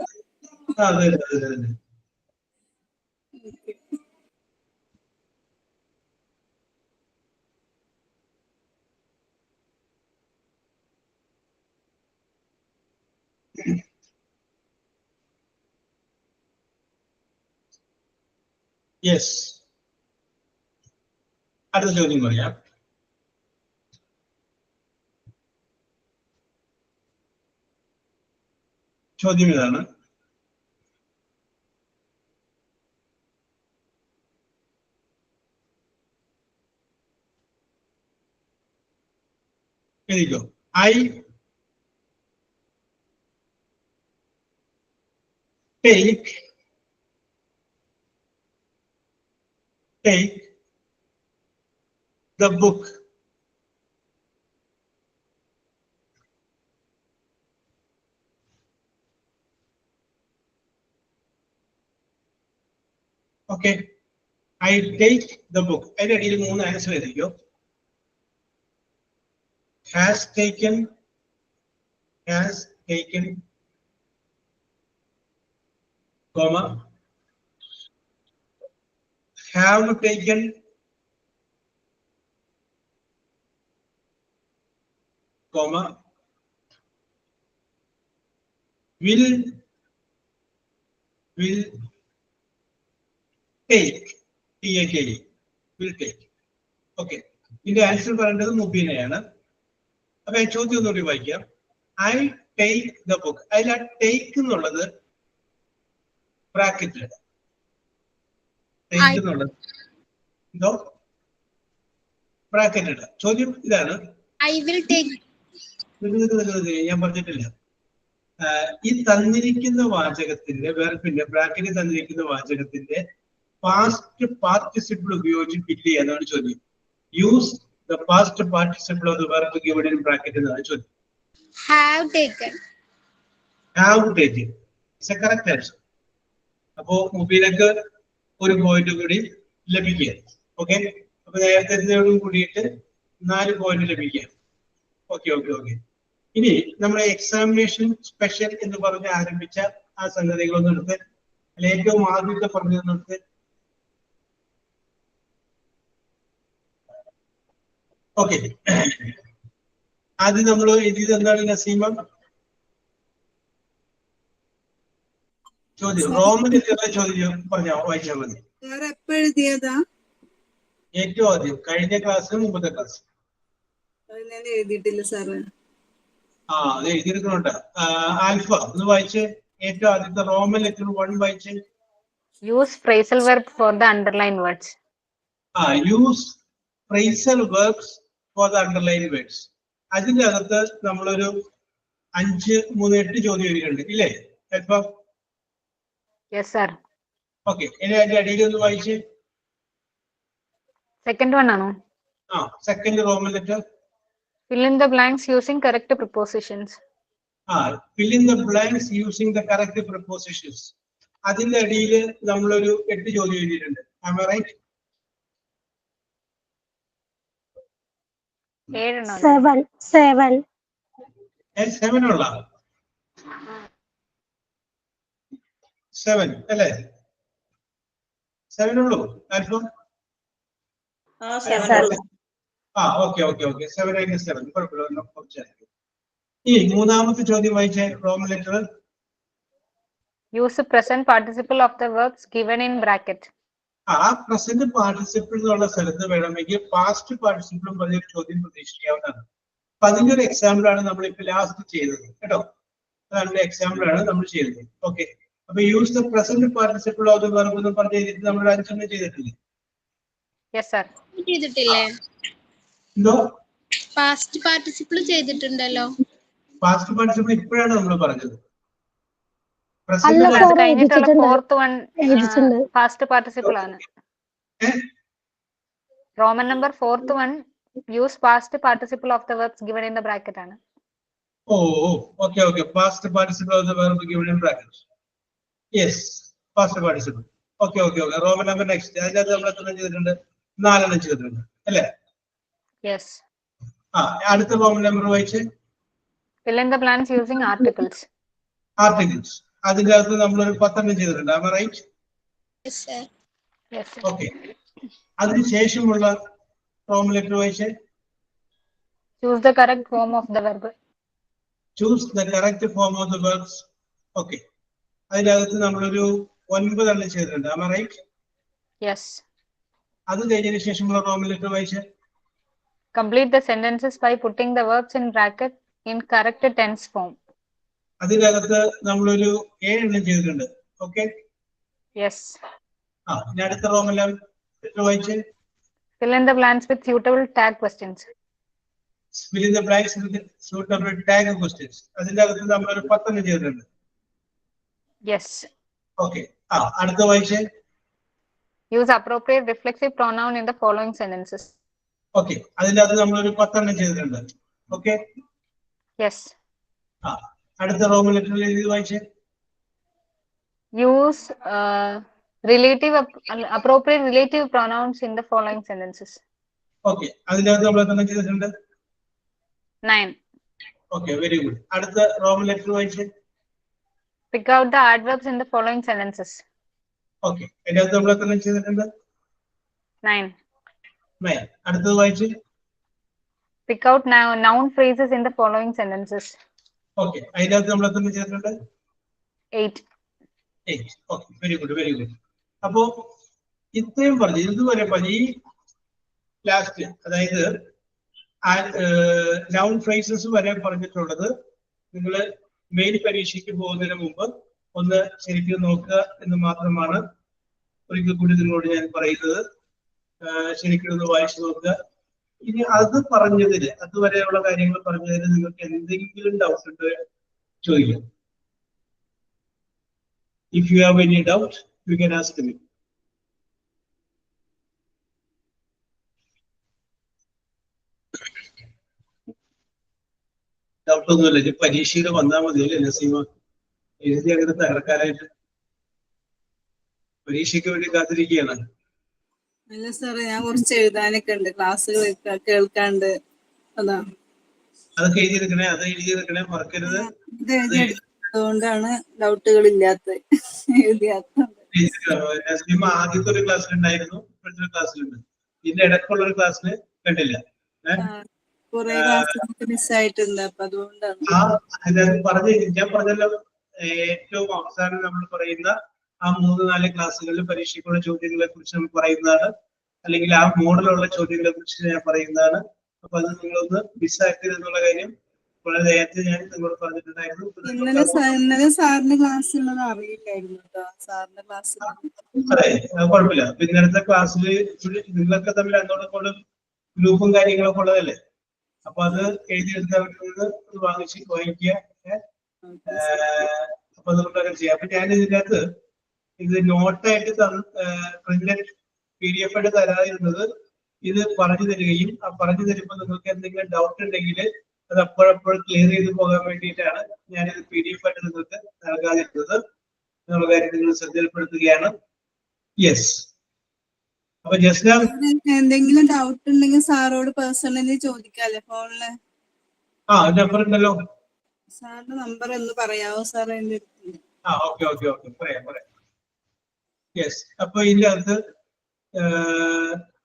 S2: അതെ അതെ അതെ. യെസ്, അടുത്ത ചോദ്യം പറയാം. ചോദ്യം ഇതാണ്. എഴുതിക്കോ. I take the book okay, I take the book. അതിന്റെ അടിയിൽ 3 ആൻസർ എഴുതിക്കോ. has taken, has taken, comma, have taken, comma, will take, T-A-K-E, will take. Okay, ഇതിന്റെ ആൻസർ പറയേണ്ടത് മുബീനയാണ്. അപ്പൊ ഞാൻ ചോദ്യം ഒന്നുകൂടി വായിക്കാം. I take the book. അതിൽ ആ ടേക്ക് എന്നുള്ളത് ബ്രാക്കറ്റിൽ ടേക്ക് എന്നുള്ളത് എന്തോ ബ്രാക്കറ്റ് ഇട. ചോദ്യം ഇതാണ്,
S7: I will take.
S2: ഞാൻ പറഞ്ഞിട്ടില്ല. ഈ തന്നിരിക്കുന്ന വാചകത്തിന്റെ വെർബിന്റെ ബ്രാക്കറ്റിൽ തന്നിരിക്കുന്ന വാചകത്തിന്റെ പാസ്റ്റ് പാർട്ടിസിപ്പിൾ ഉപയോഗിച്ച് ഫില്ല് ചെയ്യാനാണ് ചോദ്യം. Use the past participle of the verb given in bracket എന്നാണ് ചോദ്യം.
S7: Have taken.
S2: Have taken it's a correct answer. അപ്പോ മുബീനക്ക് ഒരു പോയിന്റ് കൂടി ലഭിക്കുക. ഓക്കെ, അപ്പൊ നേരത്തെ കൂടിയിട്ട് 4 പോയിന്റ് ലഭിക്കുക. Okay okay okay. ഇനി നമ്മുടെ എക്സാമിനേഷൻ സ്പെഷ്യൽ എന്ന് പറഞ്ഞ് ആരംഭിച്ച ആ സംഗതികളൊന്നും എടുത്ത് അല്ലെ ഏറ്റവും ആദ്യത്തെ പറഞ്ഞെടുത്ത്. ഓക്കെ, ആദ്യം നമ്മൾ എഴുതിയത് എന്താണ് നസീമ? ചോദ്യം റോമൻ ചോദ്യം പറഞ്ഞോ, വായിച്ചാൽ മതി.
S4: എഴുതിയതാ
S2: ഏറ്റവും ആദ്യം കഴിഞ്ഞ ക്ലാസ്സിന് മുമ്പത്തെ ക്ലാസ്.
S4: ഞാൻ എഴുതിയിട്ടില്ല സാറ്.
S2: അത് എഴുതിയിരിക്കുന്നുണ്ട്. ആൽഫ ഒന്ന് വായിച്ച് ഏറ്റവും ആദ്യത്തെ റോമൻ ലെറ്റർ 1 വായിച്ച്.
S8: Use phrasal verb for the underline words.
S2: Use phrasal verbs for the underline words. അതിന്റെ അകത്ത് നമ്മളൊരു 5, 3, 8 ചോദ്യം എഴുതിയിട്ടുണ്ട് ഇല്ലേ ആൽഫ?
S8: Yes sir.
S2: ഓക്കെ, ഇനി അതിന്റെ അടിയിൽ ഒന്ന് വായിച്ച്.
S8: സെക്കൻഡ് വൺ ആണോ?
S2: Second Roman letter.
S8: Fill in the blanks using correct prepositions.
S2: Fill in the blanks using the correct prepositions. അതിന്റെ അടിയിൽ നമ്മളൊരു 8 ചോദ്യം എഴുതിയിട്ടുണ്ട്. Am I right? 7 ഉള്ള 7 അല്ലേ? 7 ഉള്ളൂ ആൽഫ? Okay okay okay. 7 കുഴപ്പമില്ല. ഈ മൂന്നാമത്തെ ചോദ്യം വായിച്ചേ Roman letter.
S8: Use the present participle of the verbs given in bracket.
S2: Present participle എന്നുള്ള സ്ഥലത്ത് വേണമെങ്കിൽ പാസ്റ്റ് പാർട്ടിസിപ്പിളും പറഞ്ഞൊരു ചോദ്യം പ്രതീക്ഷിക്കാവുന്നതാണ്. അപ്പൊ അതിന്റെ ഒരു എക്സാമ്പിൾ ആണ് നമ്മൾ ഇപ്പൊ ലാസ്റ്റ് ചെയ്തത് കേട്ടോ. അതിന്റെ എക്സാമ്പിൾ ആണ് നമ്മൾ ചെയ്തത്. ഓക്കെ, അപ്പൊ use the present participle of the verb എന്ന് പറഞ്ഞു കഴിഞ്ഞിട്ട് നമ്മൾ 5 ചെയ്തിട്ടില്ലേ?
S8: Yes sir.
S7: ചെയ്തിട്ടില്ലേ?
S2: എന്തോ
S7: പാസ്റ്റ് പാർട്ടിസിപ്പിൾ ചെയ്തിട്ടുണ്ടല്ലോ.
S2: പാസ്റ്റ് പാർട്ടിസിപ്പിൾ ഇപ്പോഴാണ് നമ്മൾ പറഞ്ഞത്.
S5: അല്ല
S8: അത്
S5: സാർ,
S8: കഴിഞ്ഞിട്ടുള്ള ഫോർത്ത് വൺ
S5: എഴുതിയിട്ടുണ്ട്.
S8: പാസ്റ്റ് പാർട്ടിസിപ്പിൾ ആണ്. Roman number 4th one use past participle of the verbs given in the bracket ആണ്.
S2: Okay okay. Past participle of the verb given in bracket. Yes, past participle. Okay okay okay. Roman number next. അതിനകത്ത് നമ്മൾ എത്ര ചെയ്തിട്ടുണ്ട്? 4 ചെയ്തിട്ടുണ്ട് അല്ലേ?
S8: Yes.
S2: അടുത്ത റോമൻ നമ്പർ വായിച്ച്.
S8: Fill in the blanks using articles.
S2: Articles. അതിന്റെ അകത്ത് നമ്മളൊരു 10 ചെയ്തിട്ടുണ്ട്. Am I right?
S7: Yes sir.
S8: Yes sir.
S2: Okay, അതിനുശേഷമുള്ള റോമൻ ലെറ്റർ വായിച്ച്.
S8: Choose the correct form of the verb.
S2: Choose the correct form of the verbs. Okay, അതിന്റെ അകത്ത് നമ്മളൊരു 9 ചെയ്തിട്ടുണ്ട്. Am I right?
S8: Yes.
S2: അത് കഴിഞ്ഞതിന് ശേഷമുള്ള റോമൻ ലെറ്റർ വായിച്ച്.
S8: Complete the sentences by putting the verbs in bracket in correct tense form.
S2: അതിന്റെ അകത്ത് നമ്മളൊരു 7 ചെയ്തിട്ടുണ്ട്. ഓക്കെ.
S8: Yes.
S2: ഇനി അടുത്ത റോമൻ ലെറ്റർ വായിച്ച്.
S8: Fill in the blanks with suitable tag questions.
S2: Fill in the blanks with suitable tag questions. അതിന്റെ അകത്ത് നമ്മളൊരു 10 ചെയ്തിട്ടുണ്ട്.
S8: Yes.
S2: ഓക്കെ. അടുത്ത വായിച്ച്.
S8: Use appropriate reflexive pronoun in the following sentences.
S2: Okay, അതിന്റെ അകത്ത് നമ്മളൊരു 10 ചെയ്തിട്ടുണ്ട്. ഓക്കെ.
S8: Yes.
S2: അടുത്ത റോമൻ ലെറ്ററിൽ എഴുതി വായിച്ച്.
S8: Use appropriate relative pronouns in the following sentences.
S2: Okay, അതിന്റെ അകത്ത് നമ്മൾ എത്ര ചെയ്തിട്ടുണ്ട്?
S8: 9.
S2: Okay, very good. അടുത്ത റോമൻ ലെറ്റർ വായിച്ചേ.
S8: Pick out the adverbs in the following sentences.
S2: Okay, അതിന്റെ അകത്ത് നമ്മൾ എത്ര ചെയ്തിട്ടുണ്ട്?
S8: 9.
S2: 9. അടുത്തത് വായിച്ച്.
S8: Pick out noun phrases in the following sentences.
S2: Okay, അതിന്റെ അകത്ത് നമ്മൾ എത്ര ചെയ്തിട്ടുണ്ട്?
S8: 8.
S2: 8. Okay, very good, very good. അപ്പോ ഇത്രയും പറഞ്ഞു, ഇതുവരെ പറഞ്ഞു. ഈ ലാസ്റ്റ്, അതായത് നൗൺ ഫ്രേസസ് വരെ പറഞ്ഞിട്ടുള്ളത് നിങ്ങൾ മെയിൻ പരീക്ഷയ്ക്ക് പോകുന്നതിന് മുമ്പ് ഒന്ന് ശരിക്കും നോക്കുക എന്ന് മാത്രമാണ് ഒരിക്കൽ കൂടി നിങ്ങളോട് ഞാൻ പറയുന്നത്. ശരിക്കും ഒന്ന് വായിച്ചു നോക്കുക. ഇനി അത് പറഞ്ഞതിന്, അതുവരെയുള്ള കാര്യങ്ങൾ പറഞ്ഞതിന് നിങ്ങൾക്ക് എന്തെങ്കിലും ഡൗട്ട് ഉണ്ട് ചോദിക്കാം. If you have any doubt you can ask me. ഡൗട്ടൊന്നുമില്ല. ഇനി പരീക്ഷയിൽ വന്നാൽ മതിയല്ലേ നസീമ? എഴുതി അങ്ങനെ തകർക്കാനായിട്ട് പരീക്ഷയ്ക്ക് വേണ്ടി കാത്തിരിക്കുകയാണ്.
S4: അല്ല സാറേ, ഞാൻ കുറച്ച് എഴുതാനൊക്കെ ഉണ്ട്, ക്ലാസ്സുകൾ കേൾക്കാണ്ട്. അതാ
S2: അതൊക്കെ എഴുതിയെടുക്കണേ, അത് എഴുതിയെടുക്കണേ, മറക്കരുത്.
S4: ഇത് എഴുതിയെടുത്തതുകൊണ്ടാണ് ഡൗട്ടുകൾ ഇല്ലാത്ത എഴുതിയാത്ത.
S2: നസീമ ആദ്യത്തെ ഒരു ക്ലാസ്സിലുണ്ടായിരുന്നു, ഇപ്പോഴത്തെ ക്ലാസ്സിലുണ്ട്. ഇതിന്റെ ഇടയ്ക്കുള്ള ഒരു ക്ലാസ്സിന് കണ്ടില്ല.
S4: കുറെ ക്ലാസ് മിസ്സായിട്ടുണ്ട്, അപ്പൊ അതുകൊണ്ടാണ്.
S2: ഞാൻ പറഞ്ഞല്ലോ, ഏറ്റവും അവസാനം നമ്മൾ പറയുന്ന ആ 3-4 ക്ലാസ്സുകളിൽ പരീക്ഷയ്ക്കുള്ള ചോദ്യങ്ങളെ കുറിച്ച് നമ്മൾ പറയുന്നതാണ്, അല്ലെങ്കിൽ ആ മോഡലുള്ള ചോദ്യങ്ങളെ കുറിച്ച് ഞാൻ പറയുന്നതാണ്. അപ്പൊ അത് നിങ്ങളൊന്ന് മിസ്സാക്കരുത് എന്നുള്ള കാര്യം വളരെ നേരത്തെ ഞാൻ നിങ്ങളോട് പറഞ്ഞിട്ടുണ്ടായിരുന്നു.
S4: ഇന്നലെ സാറിന്റെ ക്ലാസ് ഉള്ളത് അറിയില്ലായിരുന്നു കേട്ടോ. സാറിന്റെ ക്ലാസ്
S2: അതെ, കുഴപ്പമില്ല. അപ്പൊ ഇന്നലത്തെ ക്ലാസ്സിൽ നിങ്ങളൊക്കെ തമ്മിൽ അങ്ങോട്ടും ഗ്രൂപ്പും കാര്യങ്ങളൊക്കെ ഉള്ളതല്ലേ. അപ്പൊ അത് എഴുതിയെടുത്തവർക്ക് വാങ്ങിക്കുക. അപ്പൊ അതുകൊണ്ടൊക്കെ ചെയ്യാം. അപ്പൊ ഞാൻ ഇതിനകത്ത് ഇത് നോട്ടായിട്ട് പ്രിന്റഡ് PDF ആയിട്ട് തരാതിരുന്നത് ഇത് പറഞ്ഞു തരികയും ആ പറഞ്ഞു തരുമ്പോൾ നിങ്ങൾക്ക് എന്തെങ്കിലും ഡൗട്ട് ഉണ്ടെങ്കിൽ അത് അപ്പോഴപ്പോൾ ക്ലിയർ ചെയ്ത് പോകാൻ വേണ്ടിയിട്ടാണ് ഞാനിത് PDF ആയിട്ട് നിങ്ങൾക്ക് നൽകാതിരുന്നത് എന്നുള്ള കാര്യം നിങ്ങൾ ശ്രദ്ധയിൽപ്പെടുത്തുകയാണ്. യെസ്. അപ്പൊ ജസ്റ്റ്
S4: എന്തെങ്കിലും ഡൗട്ട് ഉണ്ടെങ്കിൽ സാറോട് പേഴ്സണലി ചോദിക്കാല്ലേ ഫോണില്?
S2: നമ്പർ ഉണ്ടല്ലോ.
S4: സാറിന്റെ നമ്പർ ഒന്ന് പറയാവോ സാറേ? എന്റെ
S2: ഓക്കെ പറയാം. യെസ്. അപ്പൊ ഇതിന്റെ അകത്ത്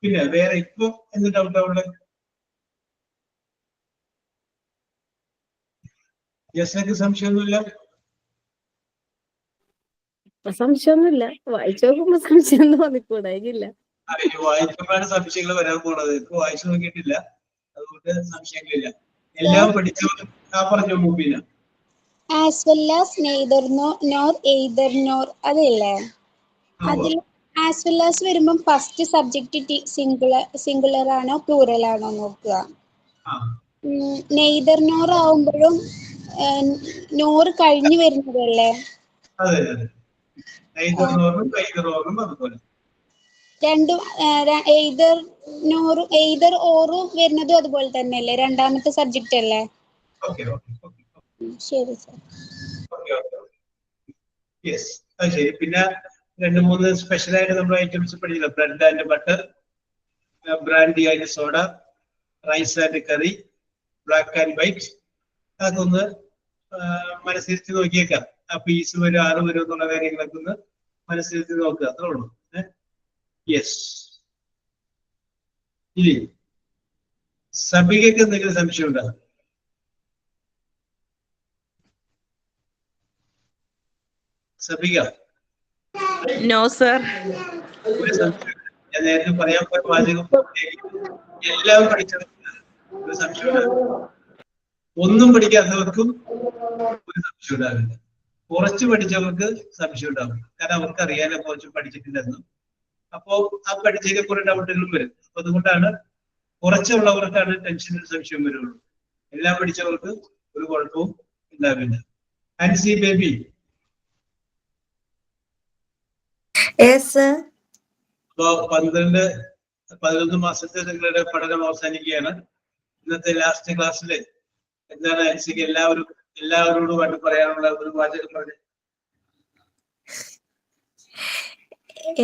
S2: പിന്നെ വേറെ ഇപ്പൊ എന്ത് ഡൗട്ടാ ഉള്ളത്? ജസ്റ്റിനൊക്കെ സംശയമൊന്നുമില്ല?
S3: സംശയമൊന്നുമില്ല. വായിച്ചു നോക്കുമ്പോ സംശയം തോന്നിക്കൂടായില്ല.
S2: വായിക്കുമ്പോഴാണ് സംശയങ്ങൾ വരാൻ പോണത്. ഇപ്പൊ വായിച്ചു നോക്കിയിട്ടില്ല, അതുകൊണ്ട് സംശയങ്ങളില്ല. എല്ലാം പഠിച്ചവരും പറഞ്ഞു മൂപ്പില്ല.
S7: As well as neither nor either nor അതല്ലേ? അതിൽ ആസ് വെൽ ആസ് വരുമ്പോ ഫസ്റ്റ് സബ്ജക്റ്റ് സിംഗുലർ ആണോ പ്ലൂറൽ ആണോ നോക്കുക. നെയ്തർ നോർ ആവുമ്പോഴും നോർ കഴിഞ്ഞു വരുന്നതല്ലേ?
S2: അതെ.
S7: രണ്ടും എയ്തർ ഓറും വരുന്നതും അതുപോലെ തന്നെയല്ലേ? രണ്ടാമത്തെ സബ്ജക്റ്റ് അല്ലേ? ശരി സാർ.
S2: ശരി. പിന്നെ 2-3 സ്പെഷ്യലായിട്ട് നമ്മൾ ഐറ്റംസ് പഠിച്ചില്ല. Bread and butter, brandy and soda, rice and curry, black and white. അതൊന്ന് മനസ്സിരുത്തി നോക്കിയേക്കാം. ആ പീസ് വരും 6 വരും എന്നുള്ള കാര്യങ്ങളൊക്കെ ഒന്ന് മനസ്സിരുത്തി നോക്കുക, അത്രേ ഉള്ളൂ. യെസ്. ഇനി സബികയ്ക്ക് എന്തെങ്കിലും സംശയം ഉണ്ടോ? സബിക?
S6: No sir.
S2: ഞാൻ നേരത്തെ പറയാൻ പോയ വാചകം എല്ലാം പഠിച്ചവർക്കും ഒരു സംശയം ഉണ്ടാവില്ല, ഒന്നും പഠിക്കാത്തവർക്കും ഒരു സംശയം ഉണ്ടാവില്ല, കുറച്ച് പഠിച്ചവർക്ക് സംശയം ഉണ്ടാവും. കാരണം അവർക്ക് അറിയാനോ കുറച്ച് പഠിച്ചിട്ടില്ലെന്നും. അപ്പോ ആ പഠിച്ചതിൽ കുറെ ഡൗട്ടുകളും വരും. അപ്പൊ അതുകൊണ്ടാണ് കുറച്ചുള്ളവർക്കാണ് ടെൻഷനും സംശയം വരുള്ളൂ. എല്ലാം പഠിച്ചവർക്ക് ഒരു കുഴപ്പവും ഉണ്ടാവില്ല. ആൻസി ബേബി? അപ്പോ 11 മാസത്തെ നിങ്ങളുടെ പഠനം അവസാനിക്കുകയാണ്. ഇന്നത്തെ ലാസ്റ്റ് ക്ലാസ്സില് എന്താണ് ആൻസിക്ക് എല്ലാവരോടുമായിട്ട് പറയാനുള്ള ഒരു വാചകം പറഞ്ഞു?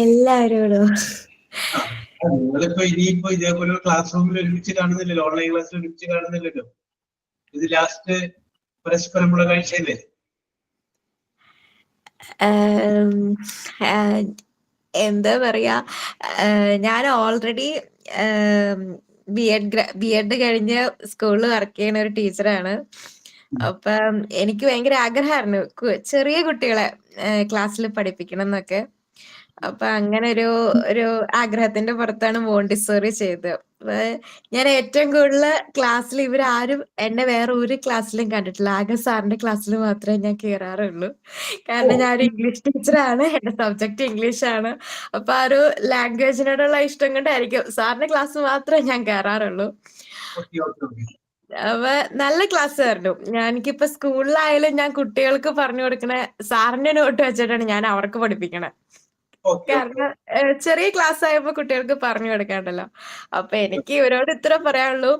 S3: എല്ലാവരോടും
S2: നിങ്ങളിപ്പോ ഇനിയിപ്പോ ഇതേപോലെ ക്ലാസ് റൂമിൽ ഒരുമിച്ച് കാണുന്നില്ലല്ലോ, ഓൺലൈൻ ക്ലാസ്സിൽ ഒരുമിച്ച് കാണുന്നില്ലല്ലോ. ഇത് ലാസ്റ്റ് പരസ്പരമുള്ള കാഴ്ചയല്ലേ?
S9: എന്താ പറയാ, ഞാൻ ഓൾറെഡി ബി എഡ് കഴിഞ്ഞ് സ്കൂളിൽ വർക്ക് ചെയ്യുന്ന ഒരു ടീച്ചറാണ്. അപ്പം എനിക്ക് ഭയങ്കര ആഗ്രഹമായിരുന്നു ചെറിയ കുട്ടികളെ ക്ലാസ്സിൽ പഠിപ്പിക്കണം എന്നൊക്കെ. അപ്പൊ അങ്ങനെ ഒരു ആഗ്രഹത്തിന്റെ പുറത്താണ് മോണ്ടിസോറി ചെയ്തത്. ഞാൻ ഏറ്റവും കൂടുതൽ ക്ലാസ്സിൽ ഇവരാരും എന്നെ വേറെ ഒരു ക്ലാസ്സിലും കണ്ടിട്ടില്ല. ആകെ സാറിന്റെ ക്ലാസ്സിൽ മാത്രമേ ഞാൻ കയറാറുള്ളൂ. കാരണം ഞാനൊരു ഇംഗ്ലീഷ് ടീച്ചറാണ്, എന്റെ സബ്ജക്ട് ഇംഗ്ലീഷ് ആണ്. അപ്പൊ ആ ഒരു ലാംഗ്വേജിനോടുള്ള ഇഷ്ടം കൊണ്ടായിരിക്കും സാറിന്റെ ക്ലാസ് മാത്രമേ ഞാൻ കയറാറുള്ളൂ. അപ്പൊ നല്ല ക്ലാസ് ആയിരുന്നു. എനിക്കിപ്പോ സ്കൂളിലായാലും ഞാൻ കുട്ടികൾക്ക് പറഞ്ഞു കൊടുക്കണ സാറിന്റെ നോട്ട് വെച്ചിട്ടാണ് ഞാൻ അവർക്ക് പഠിപ്പിക്കണേ. കാരണം ചെറിയ ക്ലാസ് ആയപ്പോ കുട്ടികൾക്ക് പറഞ്ഞു കൊടുക്കാണ്ടല്ലോ. അപ്പൊ എനിക്ക് ഇവരോട് ഇത്ര പറയാനുള്ളൂ,